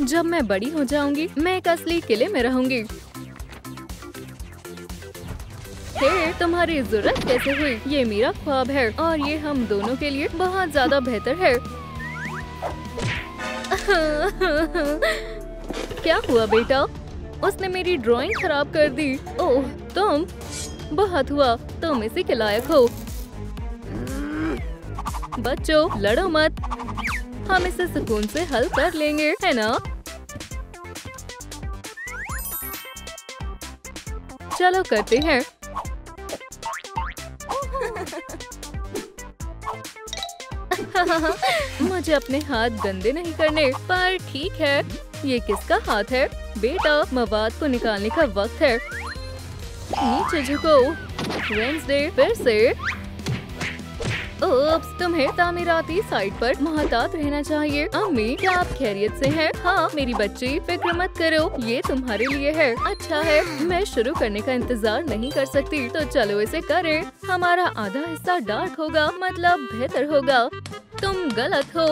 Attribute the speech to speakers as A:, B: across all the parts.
A: जब मैं बड़ी हो जाऊंगी मैं एक असली किले में रहूंगी। हे, तुम्हारी जरूरत कैसे हुई? ये मेरा ख्वाब है और ये हम दोनों के लिए बहुत ज्यादा बेहतर है। क्या हुआ बेटा? उसने मेरी ड्राइंग खराब कर दी। ओह, तुम बहुत हुआ, तुम इसी के लायक हो। बच्चों लड़ो मत, हम इसे सुकून से हल कर लेंगे, है ना? चलो करते हैं। मुझे अपने हाथ गंदे नहीं करने, पर ठीक है। ये किसका हाथ है? बेटा, मवाद को निकालने का वक्त है। नीचे झुको। वेडनेसडे फिर से। ओप्स, तुम्हें तामीराती साइट पर मोहतात रहना चाहिए। अम्मी, क्या आप खैरियत से हैं? हाँ मेरी बच्ची, फिक्र मत करो, ये तुम्हारे लिए है। अच्छा है, मैं शुरू करने का इंतजार नहीं कर सकती, तो चलो इसे करें। हमारा आधा हिस्सा डार्क होगा, मतलब बेहतर होगा। तुम गलत हो।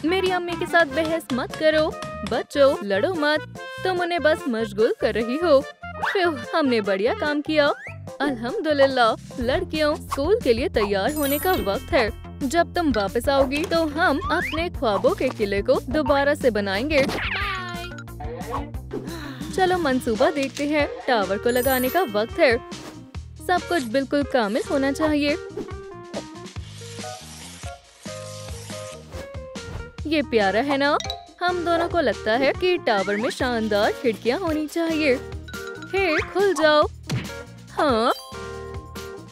A: मेरी अम्मी के साथ बहस मत करो। बच्चों लड़ो मत, तुम उन्हें बस मशगूल कर रही हो। हमने बढ़िया काम किया। अल्हम्दुलिल्लाह। लड़कियों, स्कूल के लिए तैयार होने का वक्त है। जब तुम वापस आओगी तो हम अपने ख्वाबों के किले को दोबारा से बनाएंगे। चलो मंसूबा देखते हैं। टावर को लगाने का वक्त है। सब कुछ बिल्कुल कामिल होना चाहिए। ये प्यारा है ना? हम दोनों को लगता है कि टावर में शानदार खिड़कियाँ होनी चाहिए। हे, खुल जाओ। हाँ,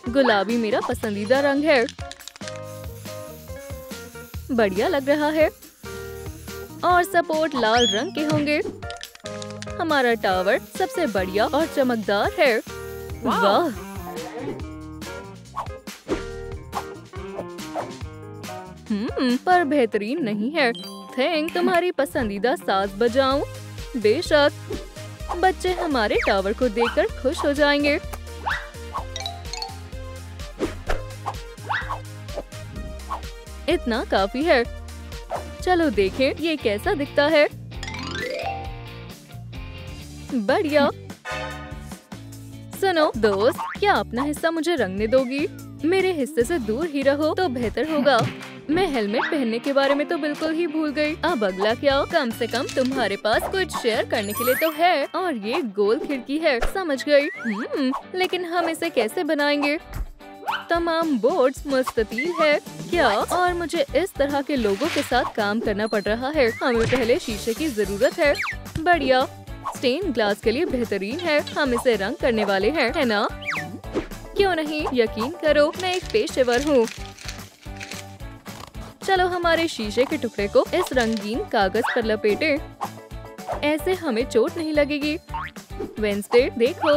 A: गुलाबी मेरा पसंदीदा रंग है। बढ़िया लग रहा है। और सपोर्ट लाल रंग के होंगे। हमारा टावर सबसे बढ़िया और चमकदार है। वाह! पर बेहतरीन नहीं है। तुम्हारी पसंदीदा साज बजाऊं? बेशक। बच्चे हमारे टावर को देखकर खुश हो जाएंगे। इतना काफी है। चलो देखें ये कैसा दिखता है। बढ़िया। सुनो दोस्त, क्या अपना हिस्सा मुझे रंगने दोगी? मेरे हिस्से से दूर ही रहो तो बेहतर होगा। मैं हेलमेट पहनने के बारे में तो बिल्कुल ही भूल गई। अब अगला क्या? कम से कम तुम्हारे पास कुछ शेयर करने के लिए तो है। और ये गोल खिड़की है, समझ गई। लेकिन हम इसे कैसे बनाएंगे? तमाम बोर्ड्स मुस्ततील है क्या? और मुझे इस तरह के लोगों के साथ काम करना पड़ रहा है। हमें पहले शीशे की जरूरत है। बढ़िया। स्टेन ग्लास के लिए बेहतरीन है। हम इसे रंग करने वाले हैं, है ना? क्यों नहीं, यकीन करो मैं एक पेशेवर हूँ। चलो हमारे शीशे के टुकड़े को इस रंगीन कागज पर लपेटे। ऐसे हमें चोट नहीं लगेगी। वेडनेसडे देखो,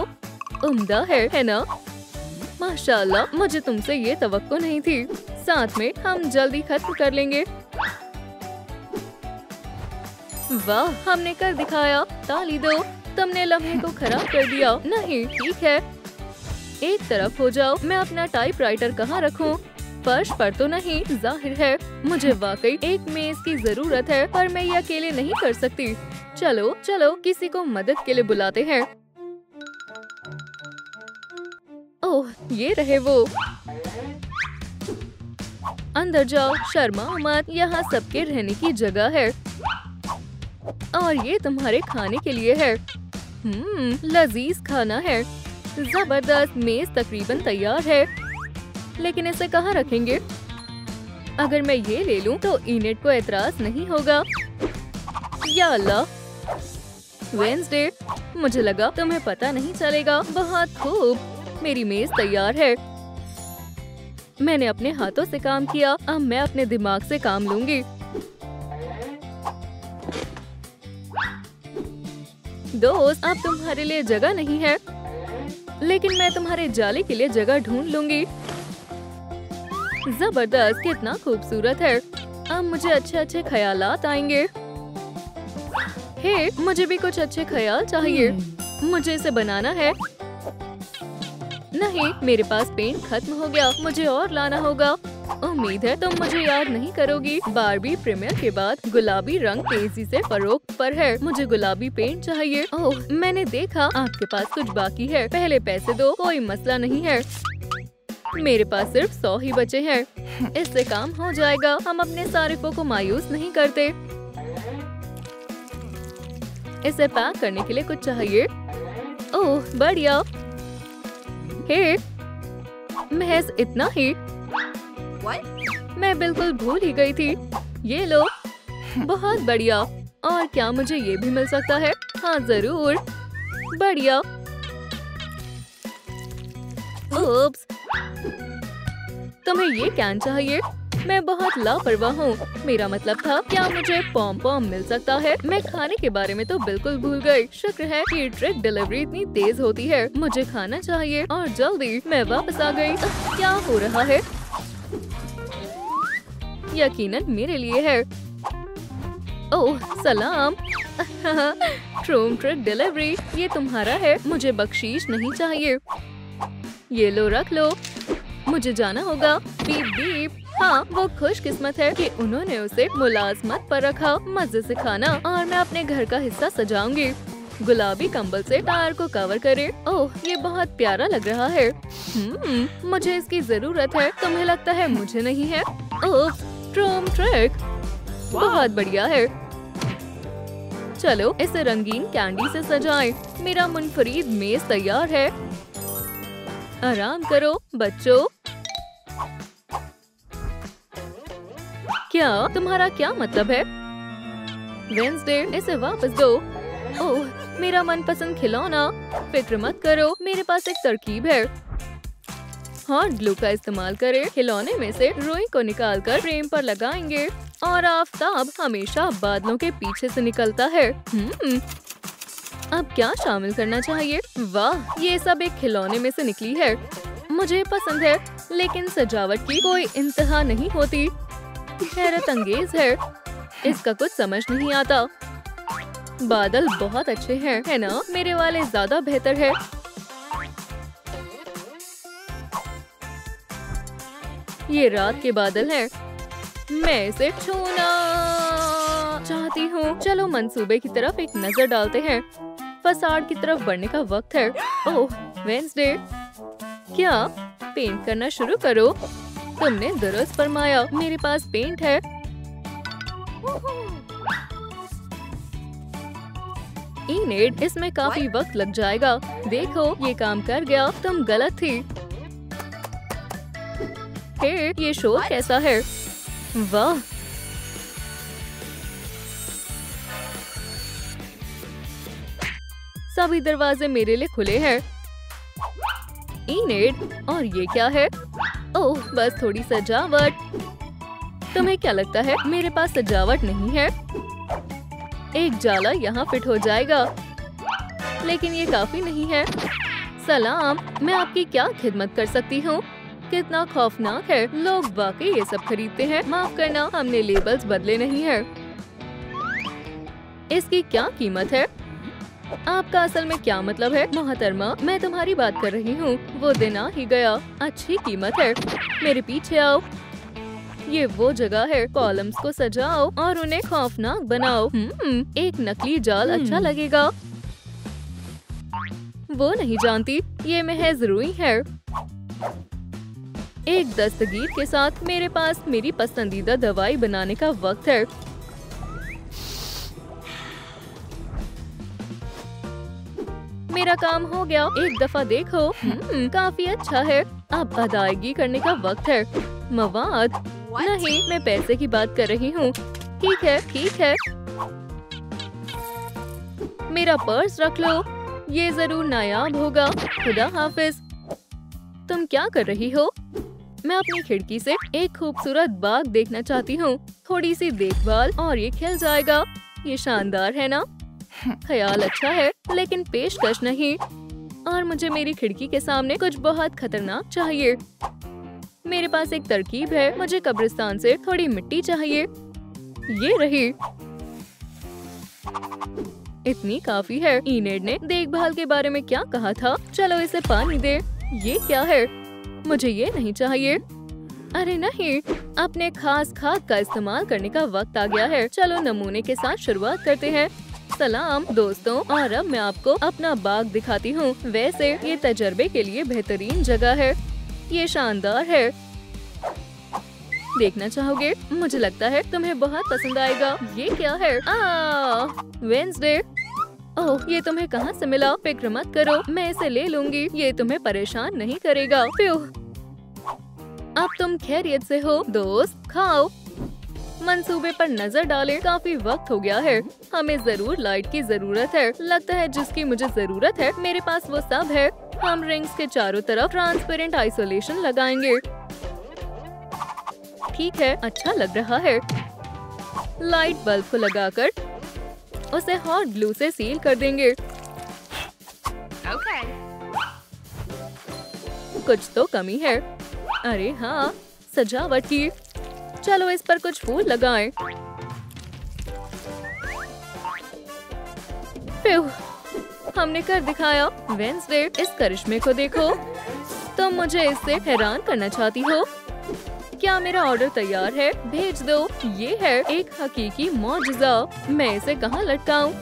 A: उम्दा है ना? माशाल्लाह, मुझे तुमसे ये तवक्को नहीं थी। साथ में हम जल्दी खत्म कर लेंगे। वाह, हमने कर दिखाया। ताली दो। तुमने लम्हे को खराब कर दिया। नहीं, ठीक है, एक तरफ हो जाओ। मैं अपना टाइपराइटर कहाँ रखूं? फर्श पर तो नहीं, जाहिर है। मुझे वाकई एक मेज की जरूरत है, पर मैं ये अकेले नहीं कर सकती। चलो चलो किसी को मदद के लिए बुलाते हैं। ओह, ये रहे वो। अंदर जाओ, शर्माओ मत, यहाँ सबके रहने की जगह है। और ये तुम्हारे खाने के लिए है। लजीज खाना है। जबरदस्त। मेज तकरीबन तैयार है, लेकिन इसे कहाँ रखेंगे? अगर मैं ये ले लूं तो इनेट को एतराज नहीं होगा। या अल्लाह। वेडनेसडे, मुझे लगा तुम्हें पता नहीं चलेगा। बहुत खूब, मेरी मेज तैयार है। मैंने अपने हाथों से काम किया, अब मैं अपने दिमाग से काम लूंगी। दोस्त, अब तुम्हारे लिए जगह नहीं है, लेकिन मैं तुम्हारे जाली के लिए जगह ढूंढ लूंगी। जबरदस्त, कितना खूबसूरत है। अब मुझे अच्छे अच्छे ख्यालात आएंगे। हे, मुझे भी कुछ अच्छे ख्याल चाहिए। मुझे इसे बनाना है। नहीं, मेरे पास पेंट खत्म हो गया, मुझे और लाना होगा। उम्मीद है तुम मुझे याद नहीं करोगी। बारबी प्रीमियर के बाद गुलाबी रंग तेजी से फरोख्त पर है। मुझे गुलाबी पेंट चाहिए। ओह, मैंने देखा आपके पास कुछ बाकी है। पहले पैसे दो, कोई मसला नहीं है। मेरे पास सिर्फ 100 ही बचे हैं। इससे काम हो जाएगा। हम अपने सारिफों को मायूस नहीं करते। इसे पैक करने के लिए कुछ चाहिए। ओह बढ़िया। हे, महज इतना ही। मैं बिल्कुल भूल ही गई थी। ये लो। बहुत बढ़िया। और क्या मुझे ये भी मिल सकता है? हाँ जरूर। बढ़िया। ओप्स, तुम्हें ये कैन चाहिए? मैं बहुत लापरवाह हूँ। मेरा मतलब था क्या मुझे पॉम पॉम मिल सकता है? मैं खाने के बारे में तो बिल्कुल भूल गई। शुक्र है कि ट्रक डिलीवरी इतनी तेज होती है। मुझे खाना चाहिए और जल्दी। मैं वापस आ गई। क्या हो रहा है? यकीनन मेरे लिए है। ओह सलाम। ट्रूम ट्रक डिलीवरी, ये तुम्हारा है। मुझे बख्शीश नहीं चाहिए। ये लो, रख लो। मुझे जाना होगा। Beep beep. हाँ, वो खुशकिस्मत है कि उन्होंने उसे मुलाजमत पर रखा। मजे से खाना और मैं अपने घर का हिस्सा सजाऊंगी। गुलाबी कंबल से टायर को कवर करे। ओह, ये बहुत प्यारा लग रहा है। मुझे इसकी जरूरत है। तुम्हें लगता है मुझे नहीं है? ओह, ट्रूम ट्रक बहुत बढ़िया है। चलो इसे रंगीन कैंडी से सजाएं। मेरा मुनफरीद मेज तैयार है। आराम करो बच्चों। क्या तुम्हारा क्या मतलब है? वेंसडे, इसे वापस दो। ओह, मेरा मनपसंद खिलौना। फिक्र मत करो, मेरे पास एक तरकीब है। हॉट ग्लू का इस्तेमाल करें। खिलौने में से रुई को निकालकर फ्रेम पर लगाएंगे और आफताब हमेशा बादलों के पीछे से निकलता है। अब क्या शामिल करना चाहिए? वाह, ये सब एक खिलौने में से निकली है। मुझे पसंद है, लेकिन सजावट की कोई इंतहा नहीं होती। हैरत अंगेज है। इसका कुछ समझ नहीं आता। बादल बहुत अच्छे हैं, है ना? मेरे वाले ज्यादा बेहतर है। ये रात के बादल हैं। मैं इसे छूना चाहती हूँ। चलो मंसूबे की तरफ एक नजर डालते हैं। फसाड की तरफ बढ़ने का वक्त है। ओह वेंसडे, क्या पेंट करना शुरू करो? तुमने दुरुस्त फरमाया। मेरे पास पेंट है। इनेड, इसमें काफी वक्त लग जाएगा। देखो ये काम कर गया। तुम गलत थी। हे, ये शोर कैसा है? वाह, सभी दरवाजे मेरे लिए खुले हैं। इनेड, और ये क्या है? ओह, बस थोड़ी सजावट। तुम्हें क्या लगता है मेरे पास सजावट नहीं है? एक जाला यहाँ फिट हो जाएगा, लेकिन ये काफी नहीं है। सलाम, मैं आपकी क्या खिदमत कर सकती हूँ? कितना खौफनाक है। लोग वाकई ये सब खरीदते हैं। माफ करना, हमने लेबल्स बदले नहीं है। इसकी क्या कीमत है? आपका असल में क्या मतलब है? मोहतरमा, मैं तुम्हारी बात कर रही हूँ। वो दिन आ ही गया। अच्छी कीमत है। मेरे पीछे आओ। ये वो जगह है। कॉलम्स को सजाओ और उन्हें खौफनाक बनाओ। एक नकली जाल अच्छा लगेगा। वो नहीं जानती, ये महज रुई है। एक दस्तगीर के साथ मेरे पास मेरी पसंदीदा दवाई बनाने का वक्त है। मेरा काम हो गया। एक दफा देखो। काफी अच्छा है। अब अदायगी करने का वक्त है। मवाद नहीं, मैं पैसे की बात कर रही हूँ। ठीक है, ठीक है। मेरा पर्स रख लो। ये जरूर नायाब होगा। खुदा हाफिज। तुम क्या कर रही हो? मैं अपनी खिड़की से एक खूबसूरत बाग देखना चाहती हूँ। थोड़ी सी देखभाल और ये खिल जाएगा। ये शानदार है ना? ख्याल अच्छा है, लेकिन पेशकश नहीं। और मुझे मेरी खिड़की के सामने कुछ बहुत खतरनाक चाहिए। मेरे पास एक तरकीब है। मुझे कब्रिस्तान से थोड़ी मिट्टी चाहिए। ये रही। इतनी काफी है। इनेड ने देखभाल के बारे में क्या कहा था? चलो इसे पानी दे। ये क्या है? मुझे ये नहीं चाहिए। अरे नहीं, अपने खास खाद का इस्तेमाल करने का वक्त आ गया है। चलो नमूने के साथ शुरुआत करते हैं। सलाम दोस्तों, और अब मैं आपको अपना बाग दिखाती हूँ। वैसे ये तजर्बे के लिए बेहतरीन जगह है। ये शानदार है। देखना चाहोगे? मुझे लगता है तुम्हें बहुत पसंद आएगा। ये क्या है? वेंसडे। ओह, ये तुम्हें कहाँ से मिला? फिक्र मत करो, मैं इसे ले लूंगी। ये तुम्हें परेशान नहीं करेगा। प्यू, अब तुम खैरियत से हो दोस्त? खाओ। मंसूबे पर नजर डालें। काफी वक्त हो गया है। हमें जरूर लाइट की जरूरत है। लगता है जिसकी मुझे जरूरत है मेरे पास वो सब है। हम रिंग्स के चारों तरफ ट्रांसपेरेंट आइसोलेशन लगाएंगे। ठीक है, अच्छा लग रहा है। लाइट बल्ब को लगाकर उसे हॉट ग्लू से सील कर देंगे।
B: Okay.
A: कुछ तो कमी है। अरे हाँ, सजावट की। चलो इस पर कुछ फूल लगाएं। हमने कर दिखाया। वेंसडे, इस करिश्मे को देखो। तुम मुझे इससे हैरान करना चाहती हो? क्या मेरा ऑर्डर तैयार है? भेज दो। ये है एक हकीकी मौजज़ा। मैं इसे कहाँ लटकाऊं?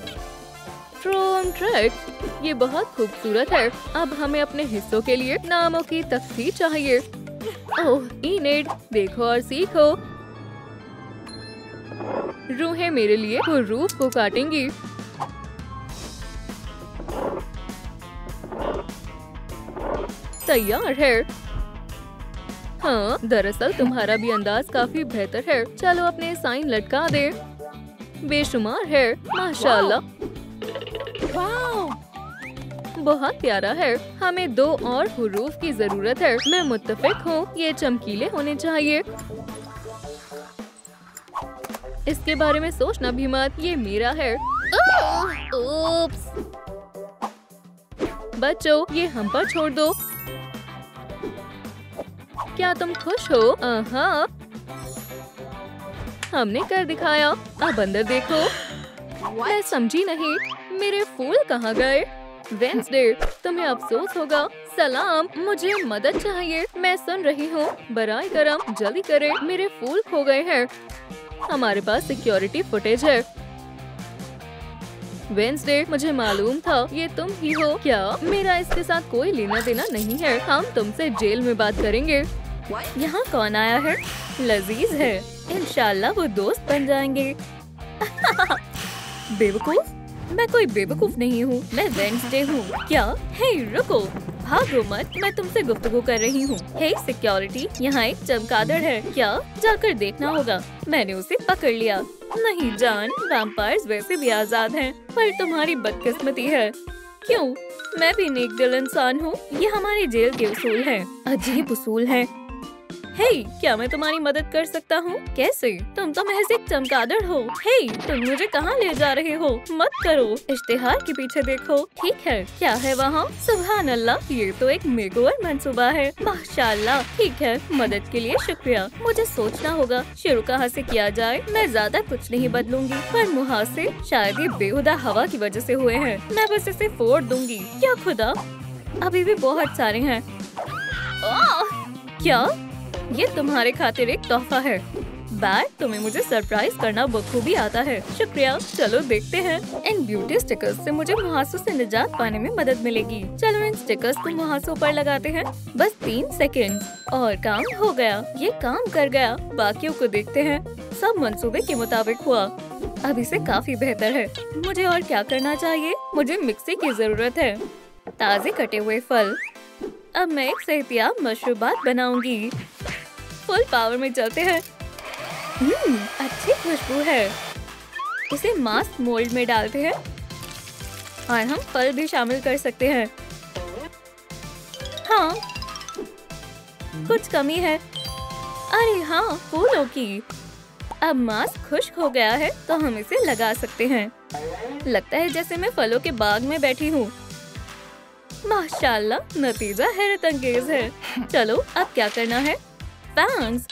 A: ट्रोन ट्रैक, ये बहुत खूबसूरत है। अब हमें अपने हिस्सों के लिए नामों की तख्ती चाहिए। ओह इनेड, देखो और सीखो। रूहें मेरे लिए रूफ को काटेंगी। तैयार है। हाँ, दरअसल तुम्हारा भी अंदाज काफी बेहतर है। चलो अपने साइन लटका दे। बेशुमार है, माशाल्लाह। बहुत प्यारा है। हमें 2 और हुरूफ की जरूरत है। मैं मुत्तफिक हूँ, ये चमकीले होने चाहिए। इसके बारे में सोचना भी मत, ये मेरा है। ओप्स। बच्चों, ये हम पर छोड़ दो। क्या तुम खुश हो? हाँ, हमने कर दिखाया। अब अंदर देखो। मैं समझी नहीं, मेरे फूल कहाँ गए? वेंसडे, तुम्हें अफसोस होगा। सलाम, मुझे मदद चाहिए। मैं सुन रही हूँ। बराए करम, जल्दी करें, मेरे फूल खो गए हैं। हमारे पास सिक्योरिटी फुटेज है। वेंसडे, मुझे मालूम था ये तुम ही हो। क्या? मेरा इसके साथ कोई लेना देना नहीं है। हम तुमसे जेल में बात करेंगे। यहाँ कौन आया है? लजीज है। इंशाल्लाह वो दोस्त बन जाएंगे। बेवकूफ? मैं कोई बेवकूफ नहीं हूँ, मैं वेंसडे हूँ। क्या? हे रुको, भागो मत, मैं तुमसे गुफ्तगू कर रही हूँ। हे सिक्योरिटी, यहाँ एक चमगादड़ है। क्या? जाकर देखना होगा। मैंने उसे पकड़ लिया। नहीं जान, वैम्पायर्स वैसे भी आजाद हैं, पर तुम्हारी बदकिस्मती है। क्यों? मैं भी नेक दिल इंसान हूँ। ये हमारे जेल के उसूल हैं। अजीब उसूल हैं। हे, क्या मैं तुम्हारी मदद कर सकता हूँ? कैसे? तुम तो महज एक चमगादड़ हो। हे, तुम मुझे कहाँ ले जा रहे हो? मत करो। इश्तिहार के पीछे देखो। ठीक है, क्या है वहाँ? सुभान अल्लाह, ये तो एक मेकओवर मंसूबा है। माशाल्लाह। ठीक है, मदद के लिए शुक्रिया। मुझे सोचना होगा शुरू कहाँ से किया जाए। मैं ज्यादा कुछ नहीं बदलूंगी, पर मुहासे शायद ये बेहुदा हवा की वजह से हुए हैं। मैं बस इसे फोड़ दूंगी। क्या खुदा, अभी भी बहुत सारे हैं। क्या? ये तुम्हारे खातिर एक तोहफा है। बैट, तुम्हें मुझे सरप्राइज करना बखूबी आता है। शुक्रिया। चलो देखते हैं। इन ब्यूटी स्टिकर्स से मुझे मुहासों से निजात पाने में मदद मिलेगी। चलो इन स्टिकर्स को मुहासों पर लगाते हैं। बस 3 सेकेंड और काम हो गया। ये काम कर गया। बाकियों को देखते हैं। सब मंसूबे के मुताबिक हुआ। अब इसे काफी बेहतर है। मुझे और क्या करना चाहिए? मुझे मिक्सी की जरूरत है। ताजे कटे हुए फल। अब मैं एक सेहतियाब मशरूबात बनाऊंगी। फुल पावर में चलते हैं। अच्छी खुशबू है। इसे मास्क मोल्ड में डालते हैं और हम फल भी शामिल कर सकते हैं। हाँ, कुछ कमी है। अरे हाँ, फूलों की। अब मास्क खुश्क हो गया है तो हम इसे लगा सकते हैं। लगता है जैसे मैं फलों के बाग में बैठी हूँ। माशाल्लाह, नतीजा हैरत अंगेज है। चलो अब क्या करना है? फैंग्स।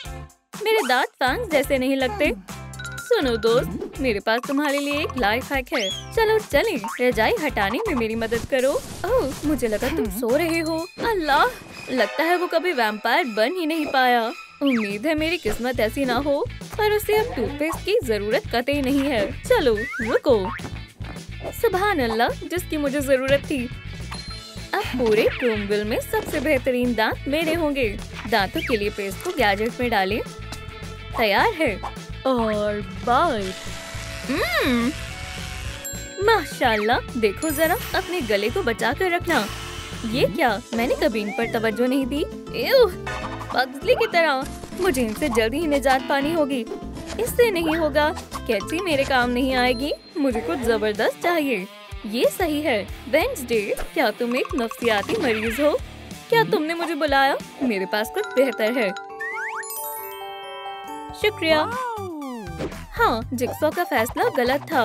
A: मेरे दांत फैंग्स जैसे नहीं लगते। सुनो दोस्त, मेरे पास तुम्हारे लिए एक लाइफ हैक है। चलो चलें, रजाई हटाने में मेरी मदद करो। ओह, मुझे लगा तुम सो रहे हो। अल्लाह, लगता है वो कभी वैम्पायर बन ही नहीं पाया। उम्मीद है मेरी किस्मत ऐसी ना हो, पर उसे अब टूथपेस्ट की जरूरत कतई नहीं है। चलो रुको। सुभान अल्लाह, जिसकी मुझे जरूरत थी। अब पूरे क्रोमविल में सबसे बेहतरीन दांत मेरे होंगे। दांतों के लिए पेस्ट को गैजेट में डालें। तैयार है। और बाइट। माशाल्लाह, देखो जरा, अपने गले को बचा कर रखना। ये क्या, मैंने कभी इन पर तवज्जो नहीं दी। पगली की तरह, मुझे इनसे जल्दी ही निजात पानी होगी। इससे नहीं होगा, कैची मेरे काम नहीं आएगी। मुझे कुछ जबरदस्त चाहिए। ये सही है। वेंसडे, क्या तुम एक नफ्सियाती मरीज हो? क्या तुमने मुझे बुलाया? मेरे पास कुछ बेहतर है। शुक्रिया। हाँ, जिक्सॉ का फैसला गलत था।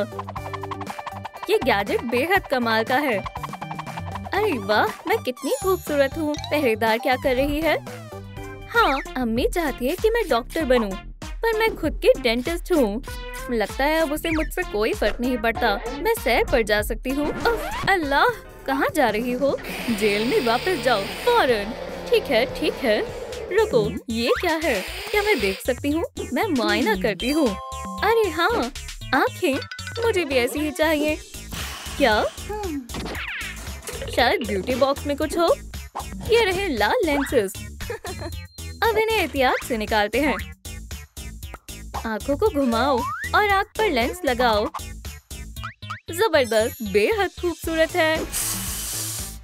A: ये गैजेट बेहद कमाल का है। अरे वाह, मैं कितनी खूबसूरत हूँ। पहरेदार क्या कर रही है? हाँ, अम्मी चाहती है कि मैं डॉक्टर बनूं, पर मैं खुद की डेंटिस्ट हूँ। लगता है अब उसे मुझसे कोई फर्क नहीं पड़ता। मैं सैर पर जा सकती हूँ। अल्लाह, कहाँ जा रही हो? जेल में वापस जाओ फौरन। ठीक है, ठीक है। रुको, ये क्या है? क्या मैं देख सकती हूँ? मैं मुआयना करती हूँ। अरे हाँ, आँखें, मुझे भी ऐसी ही चाहिए। क्या? शायद ब्यूटी बॉक्स में कुछ हो। ये रहे लाल लेंसेज। अब इन्हें एहतियात से निकालते हैं। आँखों को घुमाओ और आँख पर लेंस लगाओ। जबरदस्त, बेहद खूबसूरत है।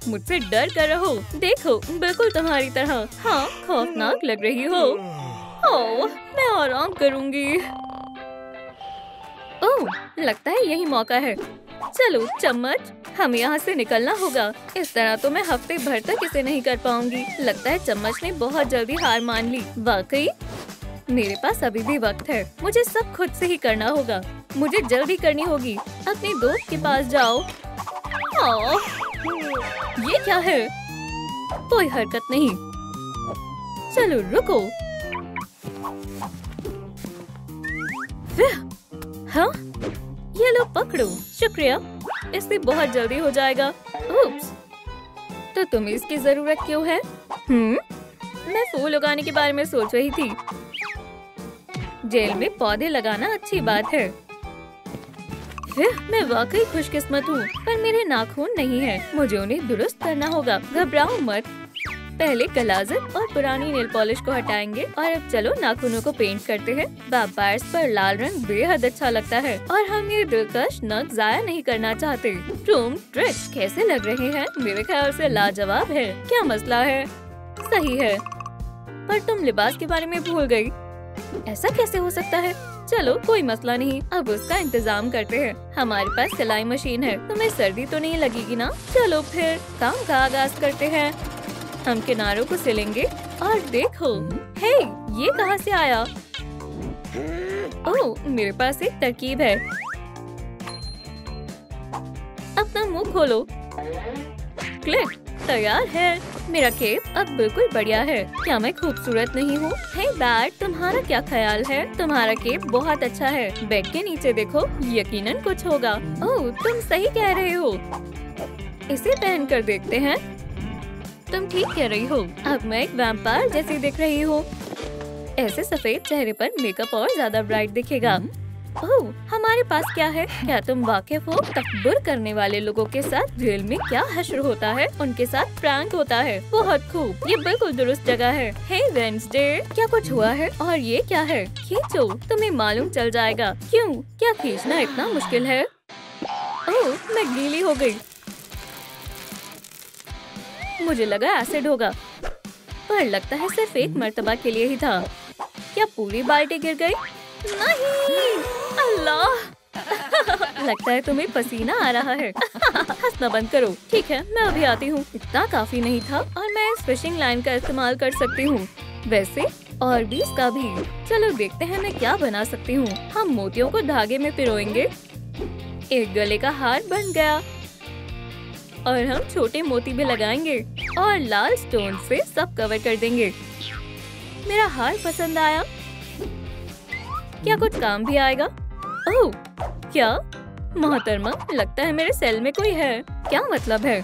A: मुझसे डर कर रहो। देखो, बिल्कुल तुम्हारी तरह। हाँ, खौफनाक लग रही हो। ओह, मैं आराम करूंगी। ओह, लगता है यही मौका है। चलो चम्मच, हमें यहाँ से निकलना होगा। इस तरह तो मैं हफ्ते भर तक इसे नहीं कर पाऊंगी। लगता है चम्मच ने बहुत जल्दी हार मान ली। वाकई मेरे पास अभी भी वक्त है। मुझे सब खुद से ही करना होगा। मुझे जल्दी करनी होगी। अपने दोस्त के पास जाओ। ये क्या है? कोई हरकत नहीं। चलो रुको। हाँ, ये लो पकड़ो। शुक्रिया, इससे बहुत जल्दी हो जाएगा। उप्स, तो तुम्हें इसकी जरूरत क्यों है? मैं फूल उगाने के बारे में सोच रही थी। जेल में पौधे लगाना अच्छी बात है। मैं वाकई खुशकिस्मत हूँ, पर मेरे नाखून नहीं है। मुझे उन्हें दुरुस्त करना होगा। घबराओ मत। पहले गलाजत और पुरानी नेल पॉलिश को हटाएंगे और अब चलो नाखूनों को पेंट करते हैं। वाइपर्स पर लाल रंग बेहद अच्छा लगता है और हम ये दिलकश नग जाया नहीं करना चाहते। रूम ट्रिक कैसे लग रहे हैं? मेरे ख्याल से लाजवाब है। क्या मसला है? सही है, पर तुम लिबास के बारे में भूल गई। ऐसा कैसे हो सकता है? चलो कोई मसला नहीं, अब उसका इंतजाम करते हैं। हमारे पास सिलाई मशीन है। तुम्हें सर्दी तो नहीं लगेगी ना? चलो फिर काम का आगाज करते हैं। हम किनारों को सिलेंगे और देखो, हे, ये कहाँ से आया? ओह, मेरे पास एक तरकीब है। अपना मुंह खोलो। क्लिक, तैयार है। मेरा केप अब बिल्कुल बढ़िया है। क्या मैं खूबसूरत नहीं हूँ? हे बैट, तुम्हारा क्या ख्याल है? तुम्हारा केप बहुत अच्छा है। बेड के नीचे देखो, यकीनन कुछ होगा। ओह, तुम सही कह रहे हो। इसे पहन कर देखते हैं। तुम ठीक कह रही हो। अब मैं एक वैम्पायर जैसी दिख रही हूँ। ऐसे सफेद चेहरे पर मेकअप और ज्यादा ब्राइट दिखेगा। ओह, हमारे पास क्या है? क्या तुम वाकिफ हो तकब्बुर करने वाले लोगों के साथ जेल में क्या हश्र होता है? उनके साथ प्रैंक होता है। बहुत खूब, ये बिल्कुल दुरुस्त जगह है। हे वेंसडे, क्या कुछ हुआ है? और ये क्या है? खींचो, तुम्हें मालूम चल जाएगा। क्यों? क्या खींचना इतना मुश्किल है? ओह, मैं गीली हो गई। मुझे लगा एसिड होगा, पर लगता है सिर्फ एक मर्तबा के लिए ही था। क्या पूरी बाल्टी गिर गई? नहीं, अल्लाह। लगता है तुम्हें पसीना आ रहा है। हंसना बंद करो। ठीक है, मैं अभी आती हूँ। इतना काफी नहीं था और मैं इस फिशिंग लाइन का इस्तेमाल कर सकती हूँ। वैसे और भी इसका भी। चलो देखते हैं मैं क्या बना सकती हूँ। हम मोतियों को धागे में पिरोएंगे। एक गले का हार बन गया और हम छोटे मोती भी लगाएंगे और लाल स्टोन से सब कवर कर देंगे। मेरा हार पसंद आया? क्या कुछ काम भी आएगा? ओह, क्या मोहतरमा, लगता है मेरे सेल में कोई है। क्या मतलब है?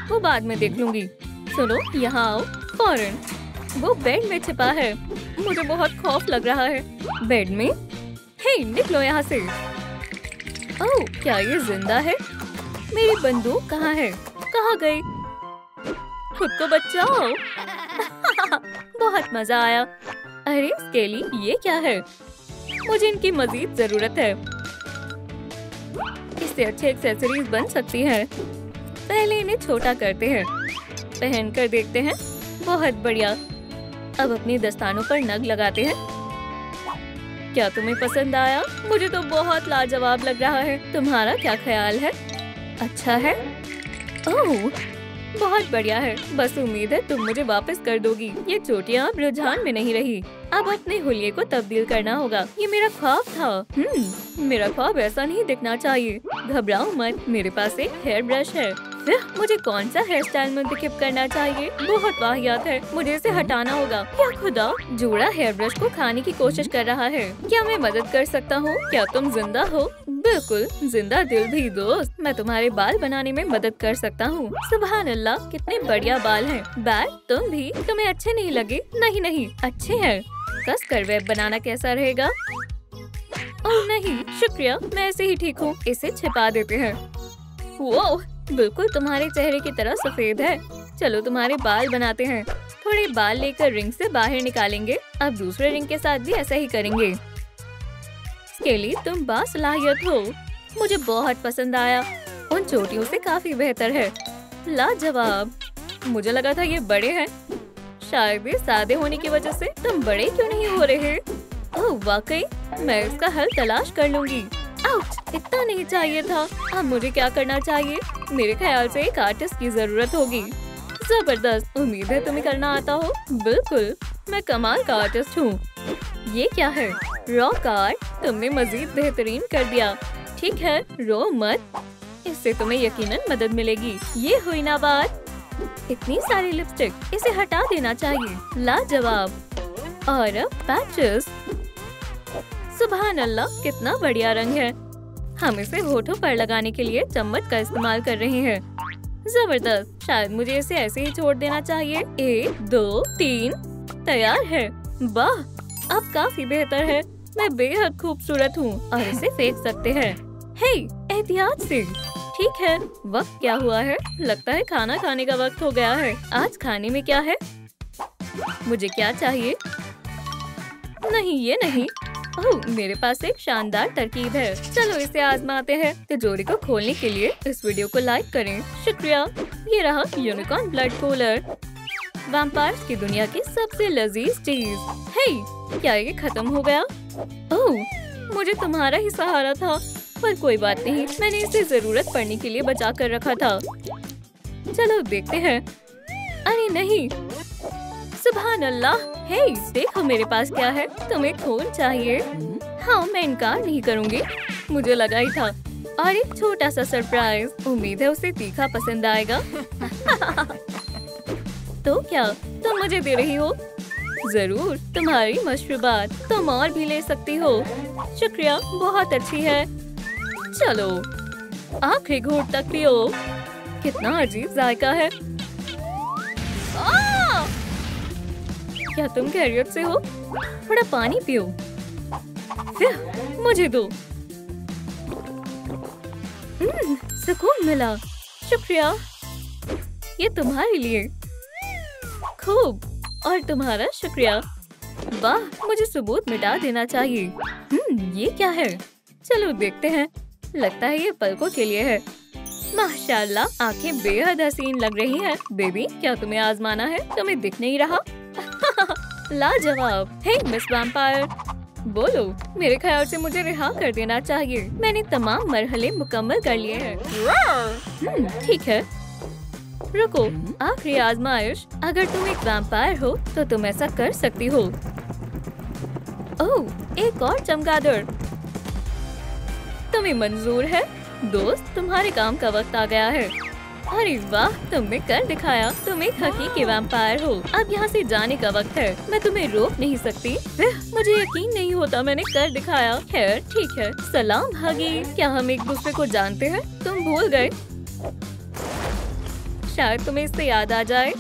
A: वो बाद में देख लूंगी। सुनो, यहाँ आओ फौरन। वो बेड में छिपा है। मुझे बहुत खौफ लग रहा है। बेड में? हे, निकलो यहाँ से। ओह, क्या ये जिंदा है? मेरी बंदूक कहाँ है? कहाँ गई? खुद को बचाओ। बहुत मजा आया। अरे स्केली, ये क्या है? मुझे इनकी मजीद जरूरत है। इससे अच्छे एक्सेसरीज बन सकती है। पहले इन्हें छोटा करते हैं, पहन कर देखते हैं। बहुत बढ़िया। अब अपने दस्तानों पर नग लगाते हैं। क्या तुम्हें पसंद आया? मुझे तो बहुत लाजवाब लग रहा है। तुम्हारा क्या ख्याल है? अच्छा है? ओह, बहुत बढ़िया है। बस उम्मीद है तुम मुझे वापस कर दोगी। ये चोटियाँ अब रुझान में नहीं रही। अब अपने हुलिये को तब्दील करना होगा। ये मेरा ख्वाब था। मेरा ख्वाब ऐसा नहीं दिखना चाहिए। घबराओ मत, मेरे पास एक हेयर ब्रश है। मुझे कौन सा हेयर स्टाइल मुंतखब करना चाहिए? बहुत वाहियात है, मुझे इसे हटाना होगा। क्या खुदा, जोड़ा हेयर ब्रश को खाने की कोशिश कर रहा है। क्या मैं मदद कर सकता हूँ? क्या तुम जिंदा हो? बिल्कुल, जिंदा दिल भी दोस्त। मैं तुम्हारे बाल बनाने में मदद कर सकता हूँ। सुभान अल्लाह, कितने बढ़िया बाल हैं। बैट, तुम भी? तुम्हें अच्छे नहीं लगे? नहीं नहीं, अच्छे हैं। कस कर वेब बनाना कैसा रहेगा? ओह नहीं, शुक्रिया, मैं ऐसे ही ठीक हूँ। इसे छिपा देते हैं। वो बिल्कुल तुम्हारे चेहरे की तरह सफेद है। चलो तुम्हारे बाल बनाते हैं। थोड़े बाल लेकर रिंग से बाहर निकालेंगे। अब दूसरे रिंग के साथ भी ऐसा ही करेंगे। स्केली, तुम बासलाहियत हो। मुझे बहुत पसंद आया। उन चोटियों से काफी बेहतर है। लाजवाब। मुझे लगा था ये बड़े हैं। शायद ये सादे होने की वजह से। तुम बड़े क्यों नहीं हो रहे? ओह वाकई, मैं इसका हल तलाश कर लूंगी। आउच, इतना नहीं चाहिए था। अब मुझे क्या करना चाहिए? मेरे ख्याल से एक आर्टिस्ट की जरूरत होगी। जबरदस्त, उम्मीद है तुम्हें करना आता हो। बिल्कुल, मैं कमाल का आर्टिस्ट हूँ। ये क्या है? Rock art. तुमने मजीद बेहतरीन कर दिया। ठीक है, रो मत, इससे तुम्हें यकीनन मदद मिलेगी। ये हुई ना बात। इतनी सारी लिपस्टिक, इसे हटा देना चाहिए। लाजवाब। और अब पैचेस। सुभान अल्लाह, कितना बढ़िया रंग है। हम इसे होठों पर लगाने के लिए चम्मच का इस्तेमाल कर रहे हैं। जबरदस्त। शायद मुझे इसे ऐसे ही छोड़ देना चाहिए। 1 2 3 तैयार है। वाह, अब काफी बेहतर है। मैं बेहद खूबसूरत हूँ और इसे फेंक सकते हैं। हे, एहतियात से। ठीक है, वक्त क्या हुआ है? लगता है खाना खाने का वक्त हो गया है। आज खाने में क्या है? मुझे क्या चाहिए? नहीं, ये नहीं। ओह, मेरे पास एक शानदार तरकीब है। चलो इसे आजमाते हैं। तिजोरी को खोलने के लिए इस वीडियो को लाइक करें। शुक्रिया। ये रहा यूनिकॉर्न ब्लड कूलर। वैम्पायर्स की दुनिया की सबसे लजीज चीज। हे, क्या ये खत्म हो गया? ओह, मुझे तुम्हारा ही सहारा था। पर कोई बात नहीं, मैंने इसे जरूरत पड़ने के लिए बचा कर रखा था। चलो देखते हैं। अरे नहीं, सुभान अल्लाह। हे, देखो मेरे पास क्या है। तुम्हें खून चाहिए? हाँ, मैं इनकार नहीं करूँगी। मुझे लगा ही था। और एक छोटा सा सरप्राइज। उम्मीद है उसे तीखा पसंद आएगा। तो क्या तुम मुझे दे रही हो? जरूर, तुम्हारी मशरूबात। तुम और भी ले सकती हो। शुक्रिया, बहुत अच्छी है। चलो, आखिरी घूंट तक पियो। कितना अजीब जायका है। क्या तुम खैरियत से हो? थोड़ा पानी पियो। मुझे दो। सुकून मिला। शुक्रिया, ये तुम्हारे लिए। खूब, और तुम्हारा शुक्रिया। वाह, मुझे सबूत मिटा देना चाहिए। ये क्या है? चलो देखते हैं। लगता है ये पलकों के लिए है। माशाल्लाह, आंखें बेहद हसीन लग रही हैं। बेबी, क्या तुम्हें आजमाना है? तुम्हें दिख नहीं रहा? लाजवाब। हे मिस वैम्पायर, बोलो। मेरे ख्याल से मुझे रिहा कर देना चाहिए। मैंने तमाम मरहले मुकम्मल कर लिए हैं। ठीक है, रुको। आखिरी आजमाइश। अगर तुम एक वैम्पायर हो तो तुम ऐसा कर सकती हो। ओह, एक और चमगादड़। तुम्हें मंजूर है? दोस्त, तुम्हारे काम का वक्त आ गया है। अरे वाह, तुमने कर दिखाया। तुम एक हकीकी वैम्पायर हो। अब यहाँ से जाने का वक्त है। मैं तुम्हें रोक नहीं सकती। मुझे यकीन नहीं होता मैंने कर दिखाया। खैर ठीक है। सलाम हगी। क्या हम एक दूसरे को जानते हैं? तुम भूल गए? शायद तुम्हें इससे याद आ जाए।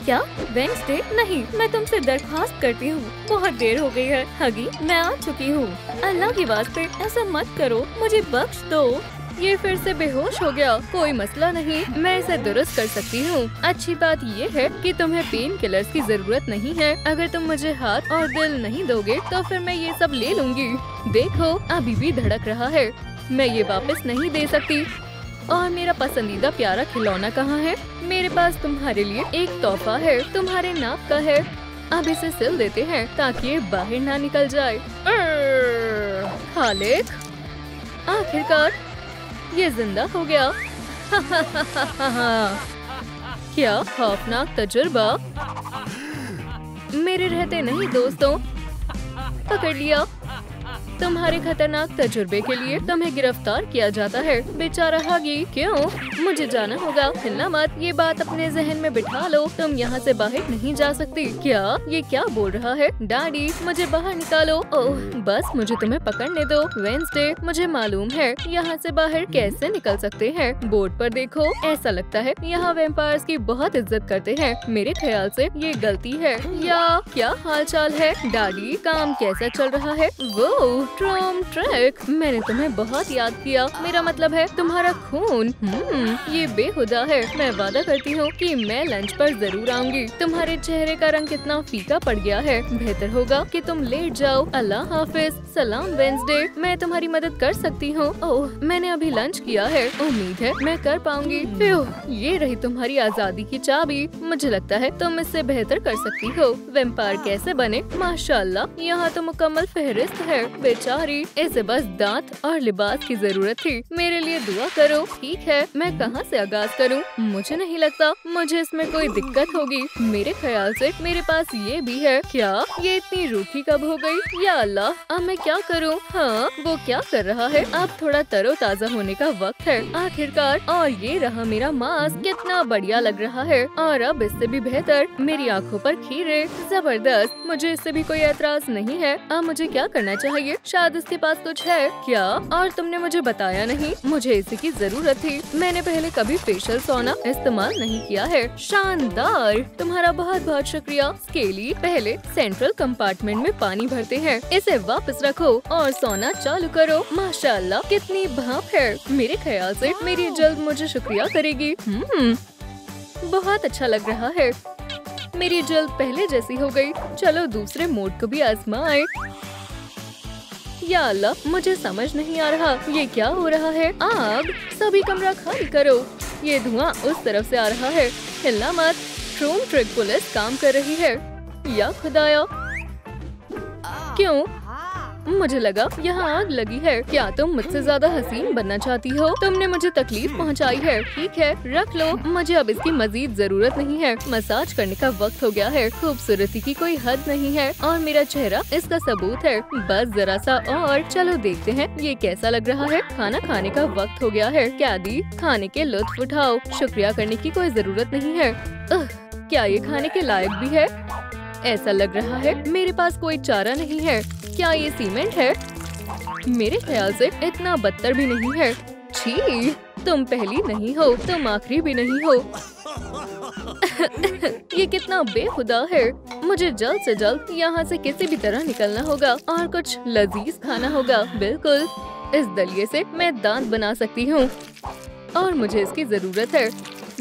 A: क्या वेडनेसडे? नहीं, मैं तुमसे दरख्वास्त करती हूँ, बहुत देर हो गई है। हगी, मैं आ चुकी हूँ। अल्लाह के वास्ते ऐसा मत करो, मुझे बख्श दो। ये फिर से बेहोश हो गया। कोई मसला नहीं, मैं इसे दुरुस्त कर सकती हूँ। अच्छी बात ये है कि तुम्हें पेन किलर्स की जरूरत नहीं है। अगर तुम मुझे हाथ और दिल नहीं दोगे तो फिर मैं ये सब ले लूंगी। देखो, अभी भी धड़क रहा है। मैं ये वापस नहीं दे सकती। और मेरा पसंदीदा प्यारा खिलौना कहाँ है? मेरे पास तुम्हारे लिए एक तोहफा है, तुम्हारे नाप का है। अब इसे सिल देते हैं ताकि ये बाहर ना निकल जाए। खालिक, आखिरकार ये जिंदा हो गया। क्या खौफनाक तजुर्बा। मेरे रहते नहीं दोस्तों, पकड़ लिया। तुम्हारे खतरनाक तजुर्बे के लिए तुम्हें गिरफ्तार किया जाता है। बेचारा हगी, क्यों? मुझे जाना होगा। हिलना मत, ये बात अपने जहन में बिठा लो। तुम यहाँ से बाहर नहीं जा सकती। क्या? ये क्या बोल रहा है? डैडी, मुझे बाहर निकालो। ओह, बस मुझे तुम्हें पकड़ने दो। वेडनेसडे, मुझे मालूम है यहाँ से बाहर कैसे निकल सकते हैं। बोर्ड पर देखो, ऐसा लगता है यहाँ वैम्पायर्स की बहुत इज्जत करते हैं। मेरे ख्याल से ये गलती है। या क्या हाल चाल है डैडी? काम कैसा चल रहा है? वो ट्रॉम ट्रैक, मैंने तुम्हें बहुत याद किया। मेरा मतलब है तुम्हारा खून। ये बेहुदा है। मैं वादा करती हूँ कि मैं लंच पर जरूर आऊंगी। तुम्हारे चेहरे का रंग कितना फीका पड़ गया है। बेहतर होगा कि तुम लेट जाओ। अल्लाह हाफिज। सलाम वेडनेसडे, मैं तुम्हारी मदद कर सकती हूँ। ओह, मैंने अभी लंच किया है। उम्मीद है मैं कर पाऊंगी। ये रही तुम्हारी आजादी की चाबी। मुझे लगता है तुम इससे बेहतर कर सकती हो। वैम्पायर कैसे बने? माशाल्लाह, यहाँ तो मुकम्मल फहरिस्त है। बेचारी, इसे बस दांत और लिबास की जरूरत थी। मेरे लिए दुआ करो। ठीक है, मैं कहाँ से आगाज करूँ? मुझे नहीं लगता मुझे इसमें कोई दिक्कत होगी। मेरे ख्याल से मेरे पास ये भी है। क्या ये इतनी रूखी कब हो गई? या अल्लाह, अब मैं क्या करूँ? हाँ, वो क्या कर रहा है? अब थोड़ा तरोताजा होने का वक्त है आखिरकार। और ये रहा मेरा मास्क, कितना बढ़िया लग रहा है। और अब इससे भी बेहतर, मेरी आँखों पर खीरे, जबरदस्त। मुझे इससे भी कोई एतराज नहीं है। अब मुझे क्या करना चाहिए? शायद उसके पास कुछ है। क्या? और तुमने मुझे बताया नहीं? मुझे इसी की जरूरत थी। मैंने पहले कभी फेशियल सोना इस्तेमाल नहीं किया है। शानदार, तुम्हारा बहुत बहुत शुक्रिया। स्केली, पहले सेंट्रल कंपार्टमेंट में पानी भरते हैं। इसे वापस रखो और सोना चालू करो। माशाल्लाह, कितनी भाप है। मेरे ख्याल से मेरी जल्द मुझे शुक्रिया करेगी। बहुत अच्छा लग रहा है। मेरी जल्द पहले जैसी हो गई। चलो दूसरे मोड को भी आजमाएं। या अल्लाह, मुझे समझ नहीं आ रहा ये क्या हो रहा है। आग, सभी कमरा खाली करो। ये धुआं उस तरफ से आ रहा है। हिलना मत। ट्रूम ट्रिक पुलिस काम कर रही है। या खुदाया, क्यों? मुझे लगा यहाँ आग लगी है। क्या तुम मुझसे ज्यादा हसीन बनना चाहती हो? तुमने मुझे तकलीफ पहुँचाई है। ठीक है, रख लो। मुझे अब इसकी मजीद जरूरत नहीं है। मसाज करने का वक्त हो गया है। खूबसूरती की कोई हद नहीं है और मेरा चेहरा इसका सबूत है। बस जरा सा और। चलो देखते हैं ये कैसा लग रहा है। खाना खाने का वक्त हो गया है। कैदी, खाने के लुत्फ उठाओ। शुक्रिया करने की कोई जरूरत नहीं है। क्या ये खाने के लायक भी है? ऐसा लग रहा है मेरे पास कोई चारा नहीं है। क्या ये सीमेंट है? मेरे ख्याल से इतना बदतर भी नहीं है। छी, तुम पहली नहीं हो, तुम आखिरी भी नहीं हो। ये कितना बेखुदा है। मुझे जल्द से जल्द यहाँ से किसी भी तरह निकलना होगा और कुछ लजीज खाना होगा। बिल्कुल, इस दलिये से मैं दांत बना सकती हूँ और मुझे इसकी जरूरत है।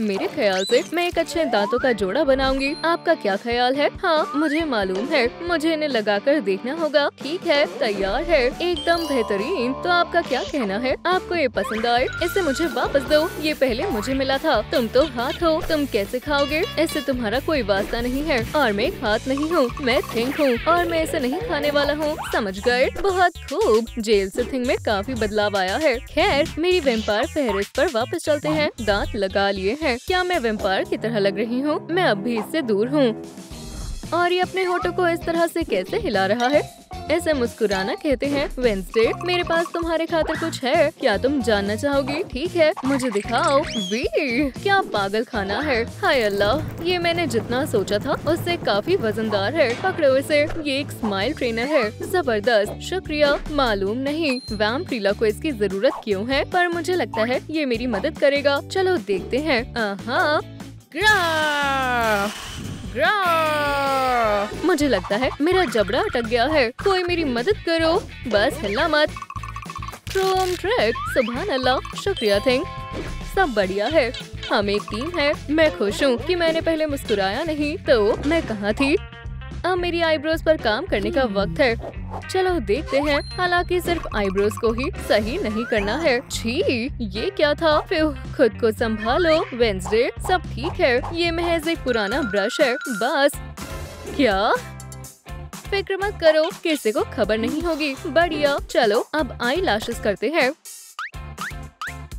A: मेरे ख्याल से मैं एक अच्छे दांतों का जोड़ा बनाऊंगी। आपका क्या ख्याल है? हाँ, मुझे मालूम है। मुझे इन्हें लगाकर देखना होगा। ठीक है, तैयार है। एकदम बेहतरीन। तो आपका क्या कहना है? आपको ये पसंद आए? इसे मुझे वापस दो। ये पहले मुझे मिला था। तुम तो हाथ हो, तुम कैसे खाओगे? इससे तुम्हारा कोई वास्ता नहीं है। और मैं एक हाथ नहीं हूँ, मैं थिंग हूँ और मैं इसे नहीं खाने वाला हूँ। समझ गए? बहुत खूब। जेल से थिंग में काफी बदलाव आया है। खैर, मेरी वैम्पायर फहरिस्त पर वापस चलते हैं। दांत लगा लिए। क्या मैं वैम्पायर की तरह लग रही हूँ? मैं अब भी इससे दूर हूँ। और ये अपने होठों को इस तरह से कैसे हिला रहा है? ऐसे मुस्कुराना कहते हैं। वेडनेसडे, मेरे पास तुम्हारे खातिर कुछ है। क्या तुम जानना चाहोगी? ठीक है, मुझे दिखाओ। वी, क्या पागल खाना है। हाय अल्लाह, ये मैंने जितना सोचा था उससे काफी वजनदार है। पकड़ो इसे। ये एक स्माइल ट्रेनर है। जबरदस्त, शुक्रिया। मालूम नहीं वैम्पीला को इसकी जरूरत क्यों है, पर मुझे लगता है ये मेरी मदद करेगा। चलो देखते हैं। ग्रा! मुझे लगता है मेरा जबड़ा अटक गया है। कोई मेरी मदद करो, बस हिलना मत। क्रोम ट्रिक, सुभान अल्लाह, शुक्रिया थिंग। सब बढ़िया है, हम एक टीम है। मैं खुश हूँ कि मैंने पहले मुस्कुराया नहीं। तो मैं कहाँ थी? अब मेरी आईब्रोज पर काम करने का वक्त है। चलो देखते हैं। हालांकि सिर्फ आईब्रोज को ही सही नहीं करना है। छी, ये क्या था? खुद को संभालो वेंसडे, सब ठीक है। ये महज एक पुराना ब्रश है बस। क्या? फिक्र मत करो, किसी को खबर नहीं होगी। बढ़िया, चलो अब आई लैशेस करते हैं।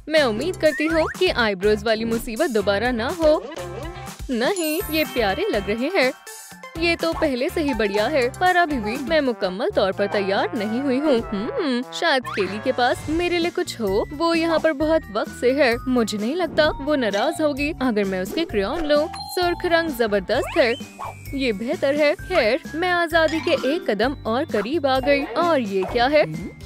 A: मैं उम्मीद करती हूँ कि आईब्रोज वाली मुसीबत दोबारा ना हो। नहीं, ये प्यारे लग रहे हैं। ये तो पहले से ही बढ़िया है, पर अभी भी मैं मुकम्मल तौर पर तैयार नहीं हुई हूँ। शायद केली के पास मेरे लिए कुछ हो। वो यहाँ पर बहुत वक्त से है। मुझे नहीं लगता वो नाराज होगी अगर मैं उसके क्रेयॉन लूं। सुर्ख रंग जबरदस्त है, ये बेहतर है। खैर, मैं आजादी के एक कदम और करीब आ गई। और ये क्या है?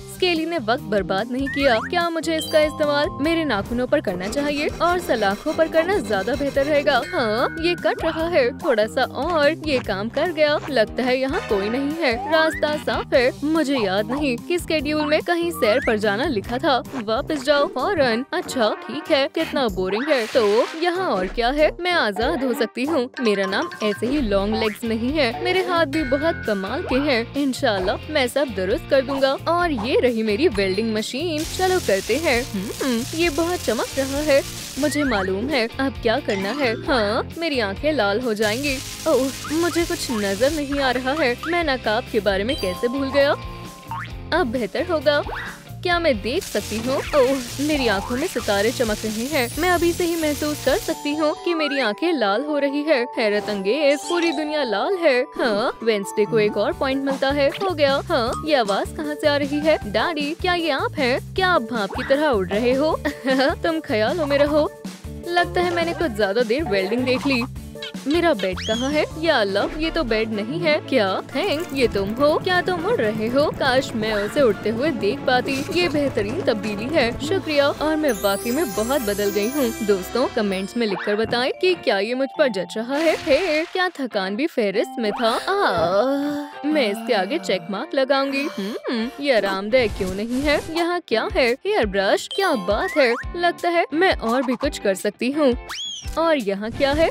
A: स्केली ने वक्त बर्बाद नहीं किया। क्या मुझे इसका इस्तेमाल मेरे नाखूनों पर करना चाहिए और सलाखों पर करना ज्यादा बेहतर रहेगा? हाँ, ये कट रहा है थोड़ा सा और ये काम कर गया। लगता है यहाँ कोई नहीं है, रास्ता साफ है। मुझे याद नहीं कि स्केड्यूल में कहीं सैर पर जाना लिखा था। वापस जाओ फौरन। अच्छा ठीक है, कितना बोरिंग है। तो यहाँ और क्या है? मैं आजाद हो सकती हूँ। मेरा नाम ऐसे ही लॉन्ग लेग्स नहीं है। मेरे हाथ भी बहुत कमाल के हैं। इंशाल्लाह मैं सब दुरुस्त कर दूंगा। और ये रही मेरी वेल्डिंग मशीन। चलो करते हैं। ये बहुत चमक रहा है। मुझे मालूम है अब क्या करना है। हाँ, मेरी आंखें लाल हो जाएंगी। ओह, मुझे कुछ नजर नहीं आ रहा है। मैं नकाब के बारे में कैसे भूल गया? अब बेहतर होगा। क्या मैं देख सकती हूँ? ओह, मेरी आंखों में सितारे चमक रहे हैं। मैं अभी से ही महसूस कर सकती हूँ कि मेरी आंखें लाल हो रही है। हैरत अंगेज, पूरी दुनिया लाल है। हाँ, वेंसडे को एक और पॉइंट मिलता है। हो गया। हाँ, ये आवाज कहाँ से आ रही है? डैडी, क्या ये आप हैं? क्या आप भाप की तरह उड़ रहे हो? तुम ख्यालों में रहो। लगता है मैंने कुछ ज्यादा देर वेल्डिंग देख ली। मेरा बेड कहाँ है? या अल्लाह, ये तो बेड नहीं है। क्या? थैंक, ये तुम हो? क्या तुम उड़ रहे हो? काश मैं उसे उड़ते हुए देख पाती। ये बेहतरीन तब्दीली है, शुक्रिया। और मैं वाकई में बहुत बदल गई हूँ। दोस्तों कमेंट्स में लिखकर बताएं कि क्या ये मुझ पर जच रहा है। हे, क्या थकान भी फेहरिस्त में था? मैं इसके आगे चेक मार्क लगाऊंगी। ये आरामदायक क्यों नहीं है? यहाँ क्या है? हेयर ब्रश, क्या बात है। लगता है मैं और भी कुछ कर सकती हूँ। और यहाँ क्या है?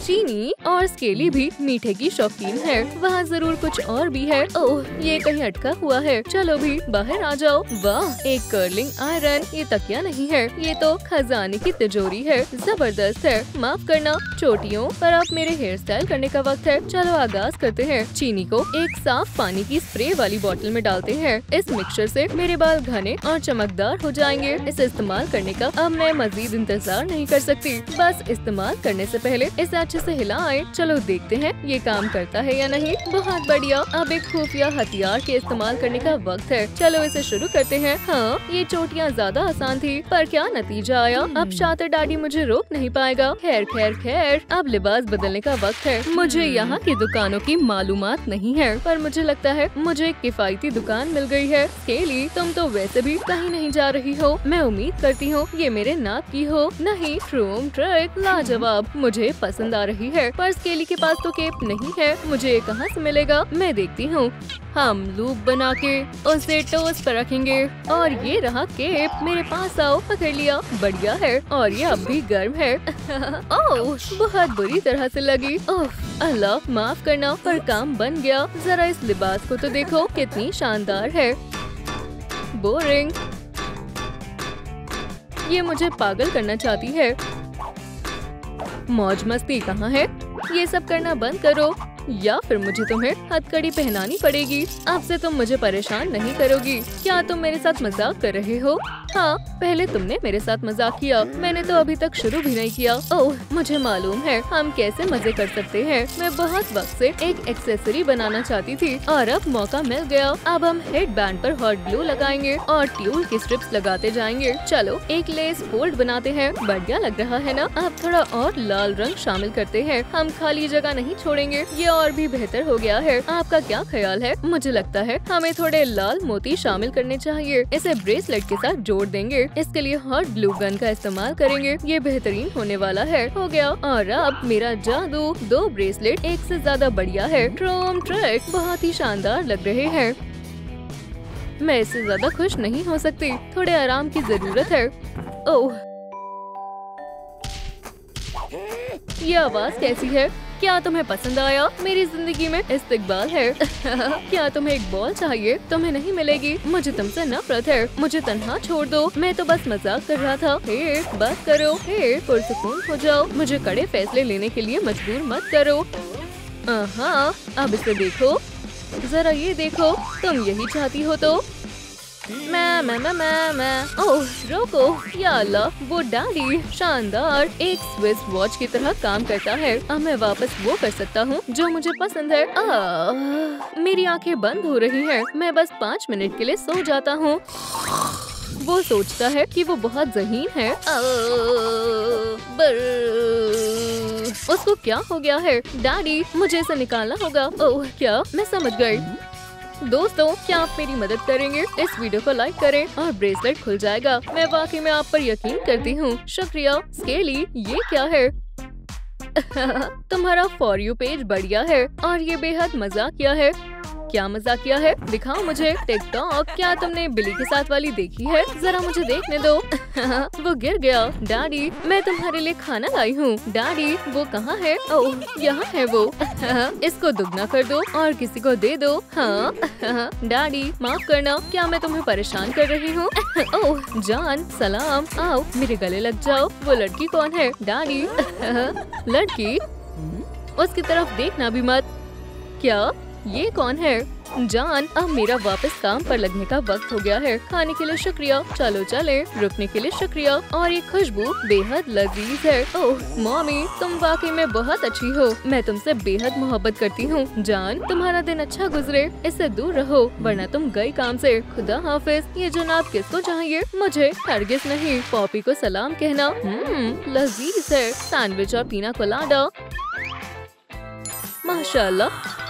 A: चीनी। और स्केली भी मीठे की शौकीन है। वहाँ जरूर कुछ और भी है। ओह, ये कहीं अटका हुआ है। चलो भी बाहर आ जाओ। वाह, एक कर्लिंग आयरन। ये तकिया नहीं है, ये तो खजाने की तिजोरी है। जबरदस्त है। माफ करना चोटियों, पर अब मेरे हेयर स्टाइल करने का वक्त है। चलो आगाज करते हैं। चीनी को एक साफ पानी की स्प्रे वाली बोतल में डालते हैं। इस मिक्सचर से मेरे बाल घने और चमकदार हो जाएंगे। इसे इस्तेमाल करने का अब मैं मजीद इंतजार नहीं कर सकती। बस इस्तेमाल करने से पहले इसे अच्छे से हिलाएं। चलो देखते हैं ये काम करता है या नहीं। बहुत बढ़िया। अब एक खुफिया हथियार के इस्तेमाल करने का वक्त है। चलो इसे शुरू करते हैं। हाँ, ये चोटियाँ ज्यादा आसान थी, पर क्या नतीजा आया? अब शातिर डैडी मुझे रोक नहीं पाएगा। खैर खैर खैर, अब लिबास बदलने का वक्त है। मुझे यहाँ की दुकानों की मालूमात नहीं है, पर मुझे लगता है मुझे एक किफायती दुकान मिल गई है। स्केली, तुम तो वैसे भी कहीं नहीं जा रही हो। मैं उम्मीद करती हूँ ये मेरे नाप की हो। नहीं, क्रोम ट्रिक लाजवाब, मुझे पसंद आ रही है। पर स्केली के पास तो केप नहीं है। मुझे ये कहाँ से मिलेगा? मैं देखती हूँ। हम लूप बना के उसे टोस्ट पर रखेंगे। और ये रहा केप। मेरे पास आओ। पकड़ लिया। बढ़िया है। और ये अब भी गर्म है। ओह, बहुत बुरी तरह से लगी। ओह अल्लाह, माफ करना, पर काम बन गया। जरा इस लिबास को तो देखो, कितनी शानदार है। बोरिंग, ये मुझे पागल करना चाहती है। मौज मस्ती कहाँ है? ये सब करना बंद करो, या फिर मुझे तुम्हें हथकड़ी पहनानी पड़ेगी। अब से तुम मुझे परेशान नहीं करोगी। क्या तुम मेरे साथ मजाक कर रहे हो? हाँ, पहले तुमने मेरे साथ मजाक किया। मैंने तो अभी तक शुरू भी नहीं किया। ओह, मुझे मालूम है हम कैसे मजे कर सकते हैं। मैं बहुत वक्त से एक एक्सेसरी बनाना चाहती थी और अब मौका मिल गया। अब हम हेड बैंड पर हॉट ग्लू लगाएंगे और ट्यूल की स्ट्रिप्स लगाते जाएंगे। चलो एक लेस फोल्ड बनाते हैं। बढ़िया लग रहा है ना? अब थोड़ा और लाल रंग शामिल करते हैं। हम खाली जगह नहीं छोड़ेंगे। ये और भी बेहतर हो गया है। आपका क्या ख्याल है? मुझे लगता है हमें थोड़े लाल मोती शामिल करने चाहिए। इसे ब्रेसलेट के साथ जोड़ तोड़ देंगे। इसके लिए हॉट ग्लू गन का इस्तेमाल करेंगे। ये बेहतरीन होने वाला है। हो गया। और अब मेरा जादू। 2 ब्रेसलेट एक से ज्यादा बढ़िया है। ट्रोम ट्रिक बहुत ही शानदार लग रहे हैं। मैं इससे ज्यादा खुश नहीं हो सकती। थोड़े आराम की जरूरत है। ओह, ये आवाज कैसी है? क्या तुम्हें पसंद आया? मेरी जिंदगी में इस्तकबाल है। क्या तुम्हें एक बॉल चाहिए? तुम्हें नहीं मिलेगी। मुझे तुमसे नफरत है। मुझे तन्हा छोड़ दो। मैं तो बस मजाक कर रहा था। हे, बस करो। हे, पुरसुकून हो जाओ। मुझे कड़े फैसले लेने के लिए मजबूर मत करो। हाँ, अब इसे देखो। जरा ये देखो। तुम यही चाहती हो तो? मैं। ओह, रोको। या अल्लाह, वो डैडी शानदार। एक स्विस वॉच की तरह काम करता है। अब मैं वापस वो कर सकता हूँ जो मुझे पसंद है। मेरी आंखें बंद हो रही हैं। मैं बस 5 मिनट के लिए सो जाता हूँ। वो सोचता है कि वो बहुत ज़हीन है। उसको क्या हो गया है? डैडी, मुझे इसे निकालना होगा। ओह, क्या? मैं समझ गई। दोस्तों, क्या आप मेरी मदद करेंगे? इस वीडियो को लाइक करें और ब्रेसलेट खुल जाएगा। मैं वाकई में आप पर यकीन करती हूँ। शुक्रिया। स्केली, ये क्या है? तुम्हारा फॉर यू पेज बढ़िया है और ये बेहद मजाकिया है। क्या मजाकिया है? दिखाओ मुझे। टिकटॉक, क्या तुमने बिली के साथ वाली देखी है? जरा मुझे देखने दो। वो गिर गया। डैडी, मैं तुम्हारे लिए खाना लाई हूँ। डैडी, वो कहाँ है? ओह, यहाँ है वो। इसको दुगना कर दो और किसी को दे दो। हाँ। डैडी, माफ करना, क्या मैं तुम्हें परेशान कर रही हूँ? ओह जान, सलाम। आओ, मेरे गले लग जाओ। वो लड़की कौन है? डैडी। लड़की? उसकी तरफ देखना भी मत। क्या? ये कौन है? जान, अब मेरा वापस काम पर लगने का वक्त हो गया है। खाने के लिए शुक्रिया। चलो चले। रुकने के लिए शुक्रिया। और ये खुशबू बेहद लजीज है। ओह मॉमी, तुम वाकई में बहुत अच्छी हो। मैं तुमसे बेहद मोहब्बत करती हूँ। जान, तुम्हारा दिन अच्छा गुजरे। इससे दूर रहो वरना तुम गई काम से। खुदा हाफिज। ये जनाब किसको चाहिए? मुझे। हरगिज नहीं। पॉपी को सलाम कहना। लजीज है। सैंडविच और पीना कोलाडा। माशाल्लाह।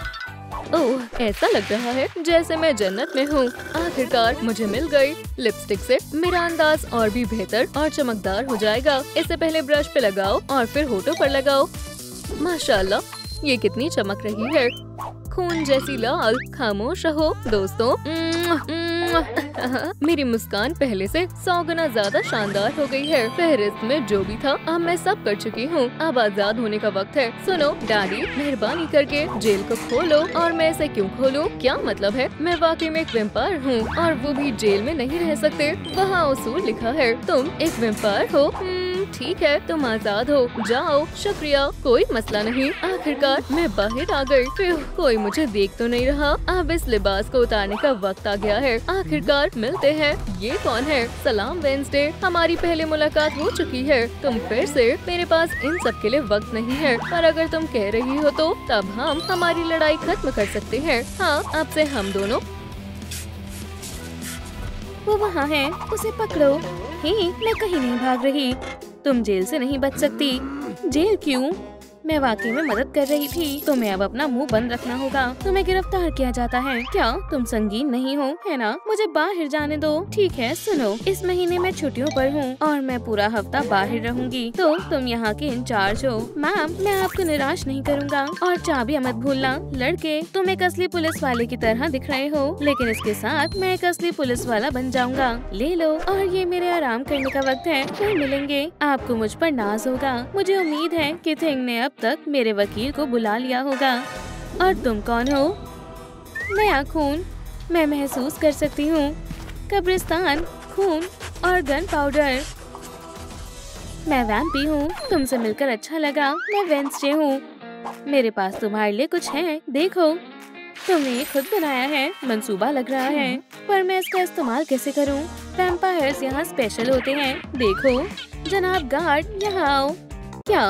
A: ओह, ऐसा लग रहा है जैसे मैं जन्नत में हूँ। आखिरकार मुझे मिल गई। लिपस्टिक से मेरा अंदाज और भी बेहतर और चमकदार हो जाएगा। इससे पहले ब्रश पे लगाओ और फिर होठों पर लगाओ। माशाल्लाह, ये कितनी चमक रही है। खून जैसी लाल। खामोश रहो दोस्तों। मेरी मुस्कान पहले से 100 गुना ज्यादा शानदार हो गई है। फहरिस्त में जो भी था अब मैं सब कर चुकी हूँ। अब आजाद होने का वक्त है। सुनो डैडी, मेहरबानी करके जेल को खोलो। और मैं इसे क्यों खोलूं? क्या मतलब है? मैं वाकई में एक वेम्पायर हूँ और वो भी जेल में नहीं रह सकते। वहाँ उसूल लिखा है। तुम एक वेम्पायर हो? ठीक है, तुम आजाद हो। जाओ। शुक्रिया। कोई मसला नहीं। आखिरकार मैं बाहर आ गई। फिर कोई मुझे देख तो नहीं रहा। अब इस लिबास को उतारने का वक्त आ गया है। आखिरकार मिलते हैं। ये कौन है? सलाम वेंसडे। हमारी पहले मुलाकात हो चुकी है। तुम फिर से? मेरे पास इन सब के लिए वक्त नहीं है, पर अगर तुम कह रही हो तो तब हम हमारी लड़ाई खत्म कर सकते हैं। हाँ, अब से हम दोनों।
B: वो वहाँ है, उसे पकड़ो। हे, मैं कहीं नहीं भाग रही। तुम जेल से नहीं बच सकती। जेल क्यों? मैं वाकई में मदद कर रही थी। तुम्हें अब अपना मुंह बंद रखना होगा। तुम्हें गिरफ्तार किया जाता है। क्या तुम संगीन नहीं हो, है ना? मुझे बाहर जाने दो। ठीक है, सुनो, इस महीने मैं छुट्टियों पर हूँ और मैं पूरा हफ्ता बाहर रहूंगी। तो तुम यहाँ के इंचार्ज हो। मैम, मैं आपको निराश नहीं करूँगा। और चाबी मत भूलना। लड़के, तुम एक असली पुलिस वाले की तरह दिख रहे हो, लेकिन इसके साथ मैं एक असली पुलिस वाला बन जाऊंगा। ले लो। और ये मेरे आराम करने का वक्त है। फिर मिलेंगे। आपको मुझ पर नाज होगा। मुझे उम्मीद है कि थिंग ने अब तक मेरे वकील को बुला लिया होगा। और तुम कौन हो? नया खून। मैं महसूस कर सकती हूँ। कब्रिस्तान, खून और गन पाउडर। मैं वैम्पी हूँ। तुमसे मिलकर अच्छा लगा। मैं वेंसडे हूँ। मेरे पास तुम्हारे लिए कुछ है। देखो, तुमने ये खुद बनाया है। मंसूबा लग रहा है, पर मैं इसका इस्तेमाल कैसे करूँ? वैम्पायर्स यहाँ स्पेशल होते हैं। देखो, जनाब गार्ड, यहाँ आओ। क्या?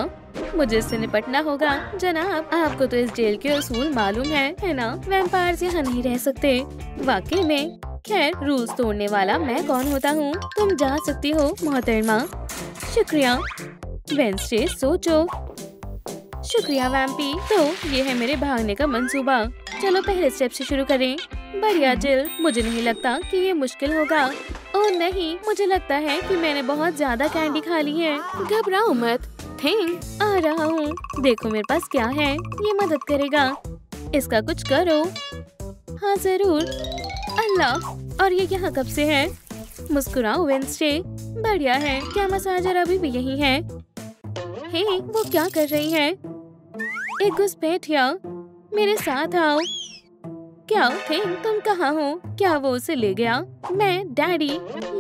B: मुझे इससे निपटना होगा। जनाब, आपको तो इस जेल के उसूल मालूम है ना? वैम्पायर्स यहाँ नहीं रह सकते। वाकई में। खैर, रूल्स तोड़ने वाला मैं कौन होता हूँ? तुम जा सकती हो मोहतरमा। शुक्रिया। वेंसडे, सोचो। शुक्रिया वैम्पी। तो ये है मेरे भागने का मंसूबा। चलो पहले स्टेप से शुरू करें। बढ़िया जिल, मुझे नहीं लगता कि ये मुश्किल होगा। ओह नहीं, मुझे लगता है कि मैंने बहुत ज्यादा कैंडी खा ली है। घबराओ मत, थिंग आ रहा हूँ। देखो मेरे पास क्या है, ये मदद करेगा। इसका कुछ करो। हाँ जरूर। अल्लाह, और ये यहाँ कब से है? मुस्कुराओ वेंसडे। बढ़िया है। क्या मसाजर अभी भी यही है? हे, वो क्या कर रही है? एक घुसपैठिया, मेरे साथ आओ। क्या थिंग, तुम कहाँ हो? क्या वो उसे ले गया? मैं डैडी,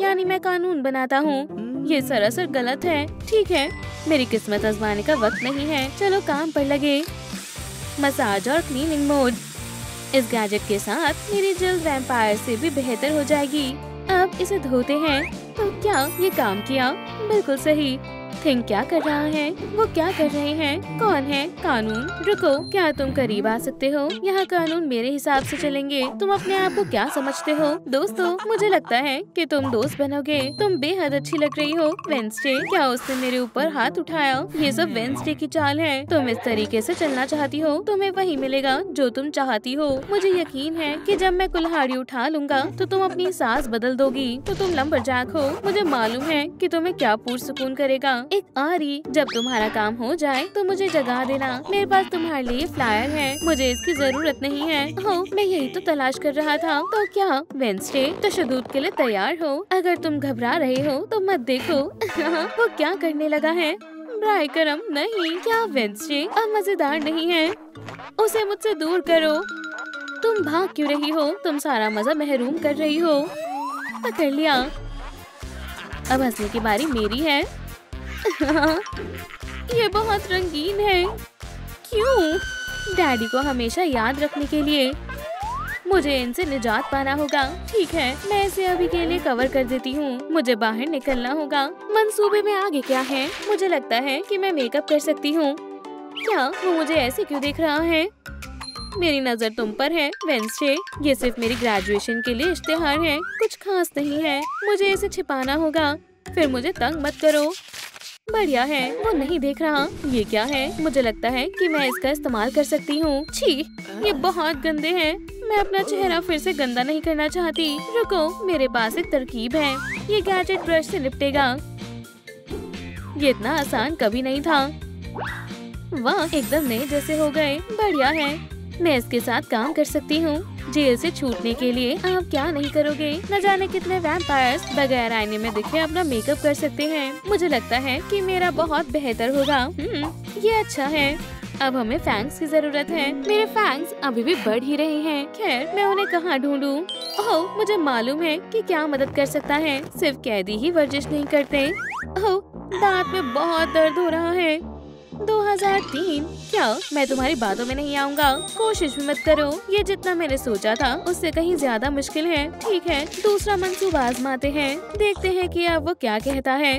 B: यानी मैं कानून बनाता हूँ। ये सरासर गलत है। ठीक है, मेरी किस्मत आजमाने का वक्त नहीं है। चलो काम पर लगे। मसाज और क्लीनिंग मोड। इस गैजेट के साथ मेरी जल्द वैम्पायर से भी बेहतर हो जाएगी। अब इसे धोते हैं। तो क्या ये काम किया? बिल्कुल सही। थिंक क्या कर रहा है? वो क्या कर रहे हैं? कौन है? कानून। रुको, क्या तुम करीब आ सकते हो? यहाँ कानून मेरे हिसाब से चलेंगे। तुम अपने आप को क्या समझते हो? दोस्तों, मुझे लगता है कि तुम दोस्त बनोगे। तुम बेहद अच्छी लग रही हो वेंसडे। क्या उसने मेरे ऊपर हाथ उठाया? ये सब वेंसडे की चाल है। तुम इस तरीके से चलना चाहती हो, तुम्हें वही मिलेगा जो तुम चाहती हो। मुझे यकीन है कि जब मैं कुल्हाड़ी उठा लूंगा तो तुम अपनी सांस बदल दोगी। तो तुम लंबरजैक हो। मुझे मालूम है कि तुम्हें क्या पुरसुकून करेगा। एक आरी, जब तुम्हारा काम हो जाए तो मुझे जगा देना। मेरे पास तुम्हारे लिए फ्लायर है। मुझे इसकी जरूरत नहीं है। हो, मैं यही तो तलाश कर रहा था। तो क्या वेंसडे तशद्दुद के लिए तैयार हो? अगर तुम घबरा रहे हो तो मत देखो। वो क्या करने लगा है? ब्राय करम नहीं। क्या वेंसडे अब मजेदार नहीं है? उसे मुझसे दूर करो। तुम भाग क्यों रही हो? तुम सारा मजा महरूम कर रही हो। पकड़ लिया। अब हंसने की बारी मेरी है। ये बहुत रंगीन है। क्यों? डैडी को हमेशा याद रखने के लिए मुझे इनसे निजात पाना होगा। ठीक है, मैं इसे अभी के लिए कवर कर देती हूँ। मुझे बाहर निकलना होगा। मंसूबे में आगे क्या है? मुझे लगता है कि मैं मेकअप कर सकती हूँ। क्या वो मुझे ऐसे क्यों देख रहा है? मेरी नजर तुम पर है वेंसडे। ये सिर्फ मेरी ग्रेजुएशन के लिए इश्तेहार है, कुछ खास नहीं है। मुझे इसे छिपाना होगा। फिर मुझे तंग मत करो। बढ़िया है, वो नहीं देख रहा। ये क्या है? मुझे लगता है कि मैं इसका इस्तेमाल कर सकती हूँ। छी, ये बहुत गंदे हैं। मैं अपना चेहरा फिर से गंदा नहीं करना चाहती। रुको, मेरे पास एक तरकीब है। ये गैजेट ब्रश से निपटेगा। ये इतना आसान कभी नहीं था। वाह, एकदम नए जैसे हो गए। बढ़िया है, मैं इसके साथ काम कर सकती हूँ। जेल से छूटने के लिए आप क्या नहीं करोगे? न जाने कितने वैम्पायर्स बगैर आईने में दिखे अपना मेकअप कर सकते हैं। मुझे लगता है कि मेरा बहुत बेहतर होगा। ये अच्छा है। अब हमें फैंग्स की जरूरत है। मेरे फैंग्स अभी भी बढ़ ही रहे हैं। खैर, मैं उन्हें कहाँ ढूंढूं? ओह, मुझे मालूम है कि क्या मदद कर सकता है। सिर्फ कैदी ही वर्जिश नहीं करते। ओह, दांत में बहुत दर्द हो रहा है। 2003। क्या मैं तुम्हारी बातों में नहीं आऊंगा? कोशिश भी मत करो। ये जितना मैंने सोचा था उससे कहीं ज्यादा मुश्किल है। ठीक है, दूसरा मंसूबा आजमाते हैं। देखते हैं कि अब वो क्या कहता है।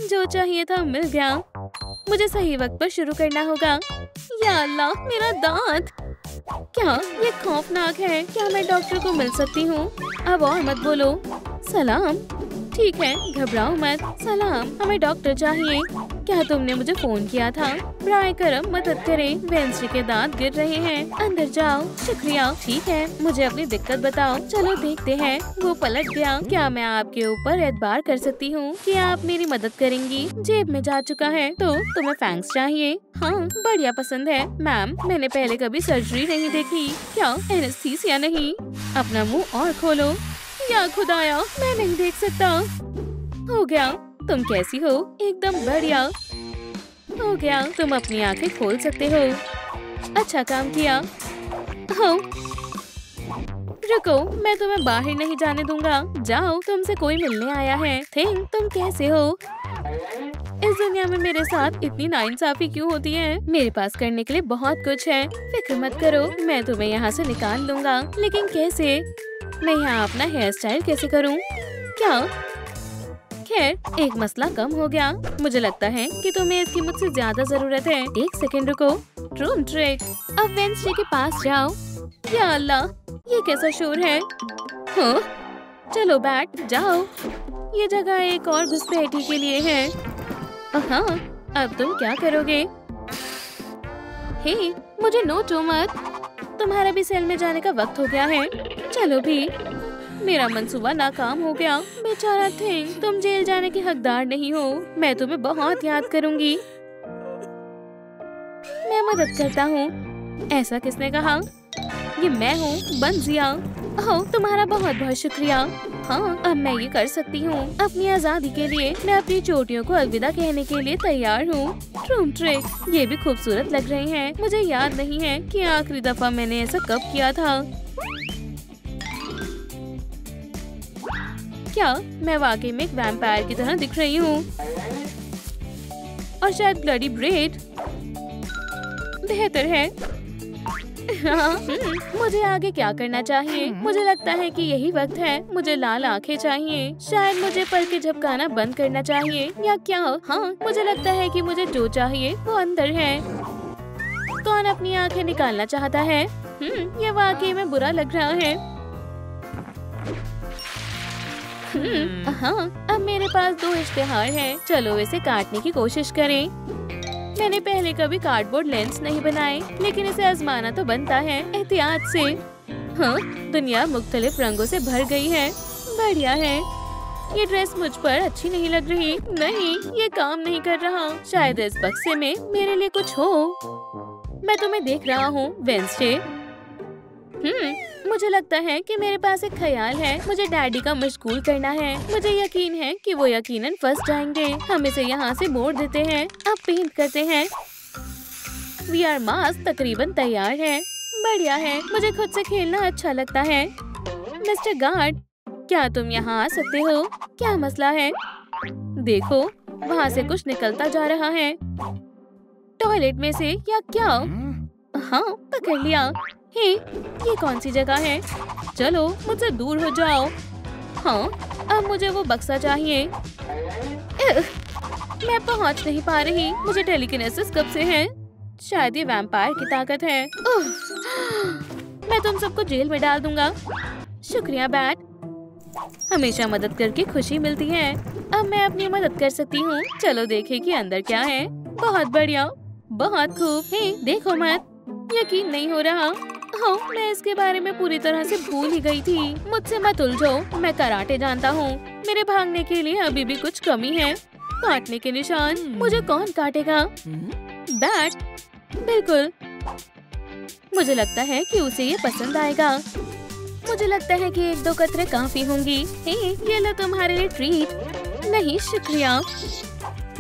B: जो चाहिए था मिल गया। मुझे सही वक्त पर शुरू करना होगा। या अल्लाह, मेरा दांत! क्या ये खौफनाक है? क्या मैं डॉक्टर को मिल सकती हूँ? अब और मत बोलो। सलाम। ठीक है, घबराओ मत। सलाम, हमें डॉक्टर चाहिए। क्या तुमने मुझे फोन किया था? ब्राय करम, मदद करें। वेंसडे के दांत गिर रहे हैं। अंदर जाओ। शुक्रिया। ठीक है, मुझे अपनी दिक्कत बताओ। चलो देखते हैं। वो पलट गया। क्या मैं आपके ऊपर एतबार कर सकती हूँ कि आप मेरी मदद करेंगी? जेब में जा चुका है। तो तुम्हें फैंक्स चाहिए? हाँ, बढ़िया पसंद है। मैम, मैंने पहले कभी सर्जरी नहीं देखी। क्या एनेस्थीसिया नहीं? अपना मुँह और खोलो। या खुदाया, मैं नहीं देख सकता। हो गया। तुम कैसी हो? एकदम बढ़िया। हो गया, तुम अपनी आंखें खोल सकते हो। अच्छा काम किया। हो, रुको, मैं तुम्हें बाहर नहीं जाने दूंगा। जाओ, तुमसे कोई मिलने आया है। थिंक, तुम कैसे हो? इस दुनिया में मेरे साथ इतनी नाइंसाफी क्यों होती है? मेरे पास करने के लिए बहुत कुछ है। फिक्र मत करो, मैं तुम्हें यहाँ से निकाल लूंगा। लेकिन कैसे? मैं यहाँ अपना हेयर स्टाइल कैसे करूँ? क्या? खैर, एक मसला कम हो गया। मुझे लगता है कि तुम्हें इसकी मुझसे ज्यादा जरूरत है। एक सेकंड रुको। Room trick. अब वेंसडे के पास जाओ। या अल्लाह, ये कैसा शोर है? हाँ? चलो बैठ जाओ। ये जगह एक और घुसपैठी के लिए है। हाँ, अब तुम क्या करोगे? हे, मुझे नोटो मत। तुम्हारा भी सेल में जाने का वक्त हो गया है। चलो भी। मेरा मंसूबा नाकाम हो गया। बेचारा थिंग, तुम जेल जाने के हकदार नहीं हो। मैं तुम्हें बहुत याद करूंगी। मैं मदद करता हूँ। ऐसा किसने कहा? ये मैं हूँ, बंजिया। ओह, तुम्हारा बहुत बहुत शुक्रिया। हाँ, अब मैं ये कर सकती हूँ। अपनी आजादी के लिए मैं अपनी चोटियों को अलविदा कहने के लिए तैयार हूँ। ट्रूम ट्रिक, ये भी खूबसूरत लग रहे हैं। मुझे याद नहीं है कि आखिरी दफा मैंने ऐसा कब किया था। क्या मैं वाकई में एक वैम्पायर की तरह दिख रही हूँ? और शायद ब्लडी ब्रेड बेहतर है। हाँ, मुझे आगे क्या करना चाहिए? मुझे लगता है कि यही वक्त है। मुझे लाल आंखें चाहिए। शायद मुझे पलकें झपकाना बंद करना चाहिए, या क्या? हाँ, मुझे लगता है कि मुझे जो चाहिए वो अंदर है। कौन अपनी आंखें निकालना चाहता है? ये वाकई में बुरा लग रहा है। हाँ, अब मेरे पास 2 इश्तिहार हैं। चलो इसे काटने की कोशिश करें। मैंने पहले कभी कार्डबोर्ड लेंस नहीं बनाए, लेकिन इसे आजमाना तो बनता है एहतियात से। हाँ, दुनिया मुख्तलिफ रंगों से भर गई है। बढ़िया है। ये ड्रेस मुझ पर अच्छी नहीं लग रही। नहीं, ये काम नहीं कर रहा। शायद इस बक्से में मेरे लिए कुछ हो। मैं तुम्हें देख रहा हूँ, वेंसडे। मुझे लगता है कि मेरे पास एक ख्याल है। मुझे डैडी का मशगूल करना है। मुझे यकीन है कि वो यकीनन फंस जाएंगे। हम इसे यहाँ से मोड़ देते हैं। अब पेंट करते हैं। VR मास्क तकरीबन तैयार है। बढ़िया है। मुझे खुद से खेलना अच्छा लगता है। मिस्टर गार्ड, क्या तुम यहाँ आ सकते हो? क्या मसला है? देखो, वहाँ से कुछ निकलता जा रहा है। टॉयलेट में से या क्या? हाँ, पकड़ लिया। हे, ये कौन सी जगह है? चलो मुझसे दूर हो जाओ। हाँ, अब मुझे वो बक्सा चाहिए। मैं पहुंच नहीं पा रही। मुझे टेलीकिनेसिस कब से है? शायद ये वैम्पायर की ताकत है। मैं तुम सबको जेल में डाल दूंगा। शुक्रिया बैट, हमेशा मदद करके खुशी मिलती है। अब मैं अपनी मदद कर सकती हूँ। चलो देखें कि अंदर क्या है। बहुत बढ़िया, बहुत खूब। हे, देखो मत, यकीन नहीं हो रहा। हाँ, मैं इसके बारे में पूरी तरह से भूल ही गई थी। मुझसे मत उलझो, मैं कराटे जानता हूँ। मेरे भागने के लिए अभी भी कुछ कमी है। काटने के निशान। मुझे कौन काटेगा? बैट, बिल्कुल। मुझे लगता है कि उसे ये पसंद आएगा। मुझे लगता है कि 1-2 कतरे काफी होंगी। हे, ये लो तुम्हारे लिए ट्रीट। नहीं शुक्रिया।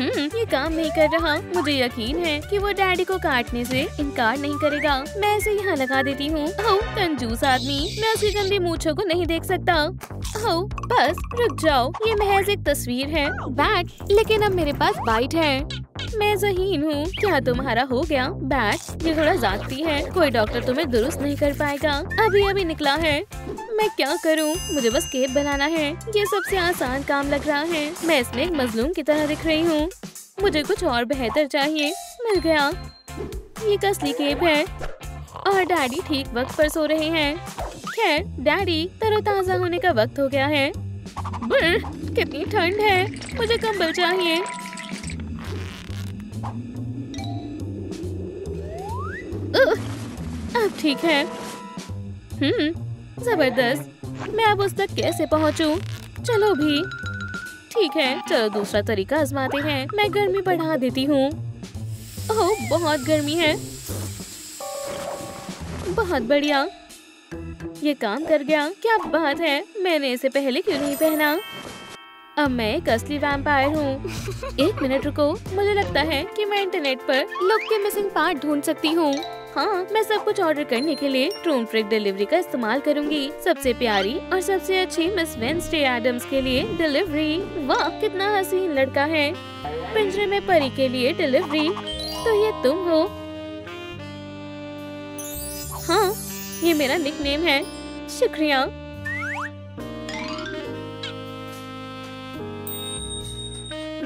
B: ये काम नहीं कर रहा। मुझे यकीन है कि वो डैडी को काटने से इनकार नहीं करेगा। मैं इसे यहाँ लगा देती हूँ। ओह, कंजूस आदमी, मैं उसकी गंदी मूंछों को नहीं देख सकता। ओह, बस रुक जाओ, ये महज एक तस्वीर है। बैट, लेकिन अब मेरे पास बाइट है। मैं ज़हीन हूँ। क्या तुम्हारा हो गया? बैट, ये थोड़ा जाती है। कोई डॉक्टर तुम्हें दुरुस्त नहीं कर पाएगा। अभी अभी निकला है। मैं क्या करूँ? मुझे बस केप बनाना है। ये सबसे आसान काम लग रहा है। मैं इसमें एक मजलूम की तरह दिख रही हूँ। मुझे कुछ और बेहतर चाहिए। मिल गया। ये एक असली केप है और डैडी ठीक वक्त पर सो रहे हैं। खैर, डैडी, तरोताजा होने का वक्त हो गया है। कितनी ठंड है। मुझे कंबल चाहिए। अब ठीक है। जबरदस्त। मैं अब उस तक कैसे पहुंचूं? चलो भी ठीक है। चलो दूसरा तरीका आजमाते हैं। मैं गर्मी बढ़ा देती हूँ। ओह, बहुत गर्मी है। बहुत बढ़िया, ये काम कर गया। क्या बात है, मैंने इसे पहले क्यों नहीं पहना? अब मैं एक असली वैम्पायर हूँ। 1 मिनट रुको, मुझे लगता है कि मैं इंटरनेट पर लुक के मिसिंग पार्ट ढूंढ सकती हूँ। हाँ, मैं सब कुछ ऑर्डर करने के लिए ट्रूम ट्रिक डिलीवरी का इस्तेमाल करूंगी। सबसे प्यारी और सबसे अच्छी मिस वेंसडे एडम्स के लिए डिलीवरी। वाह, कितना हसीन लड़का है। पिंजरे में परी के लिए डिलीवरी। तो ये तुम हो? हाँ, ये मेरा निकनेम है। शुक्रिया।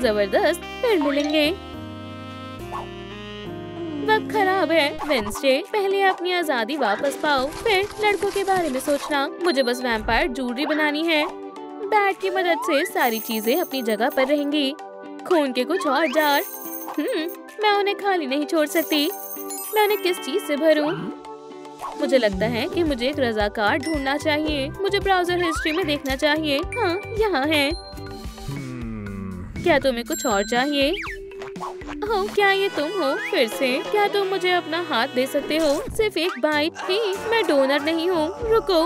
B: जबरदस्त, फिर मिलेंगे। वक्त खराब है वेंसडे। पहले अपनी आजादी वापस पाओ, फिर लड़कों के बारे में सोचना। मुझे बस वैम्पायर ज्वेलरी बनानी है। बैट की मदद से सारी चीजें अपनी जगह पर रहेंगी। खून के कुछ और जार। मैं उन्हें खाली नहीं छोड़ सकती। मैं उन्हें किस चीज से भरूं? मुझे लगता है कि मुझे एक रज़ाकार ढूंढना चाहिए। मुझे ब्राउजर हिस्ट्री में देखना चाहिए। हाँ, यहाँ है। क्या तुम्हें कुछ और चाहिए? ओह, क्या ये तुम हो? फिर से क्या तुम मुझे अपना हाथ दे सकते हो? सिर्फ एक बाइट ही। मैं डोनर नहीं हूँ। रुको।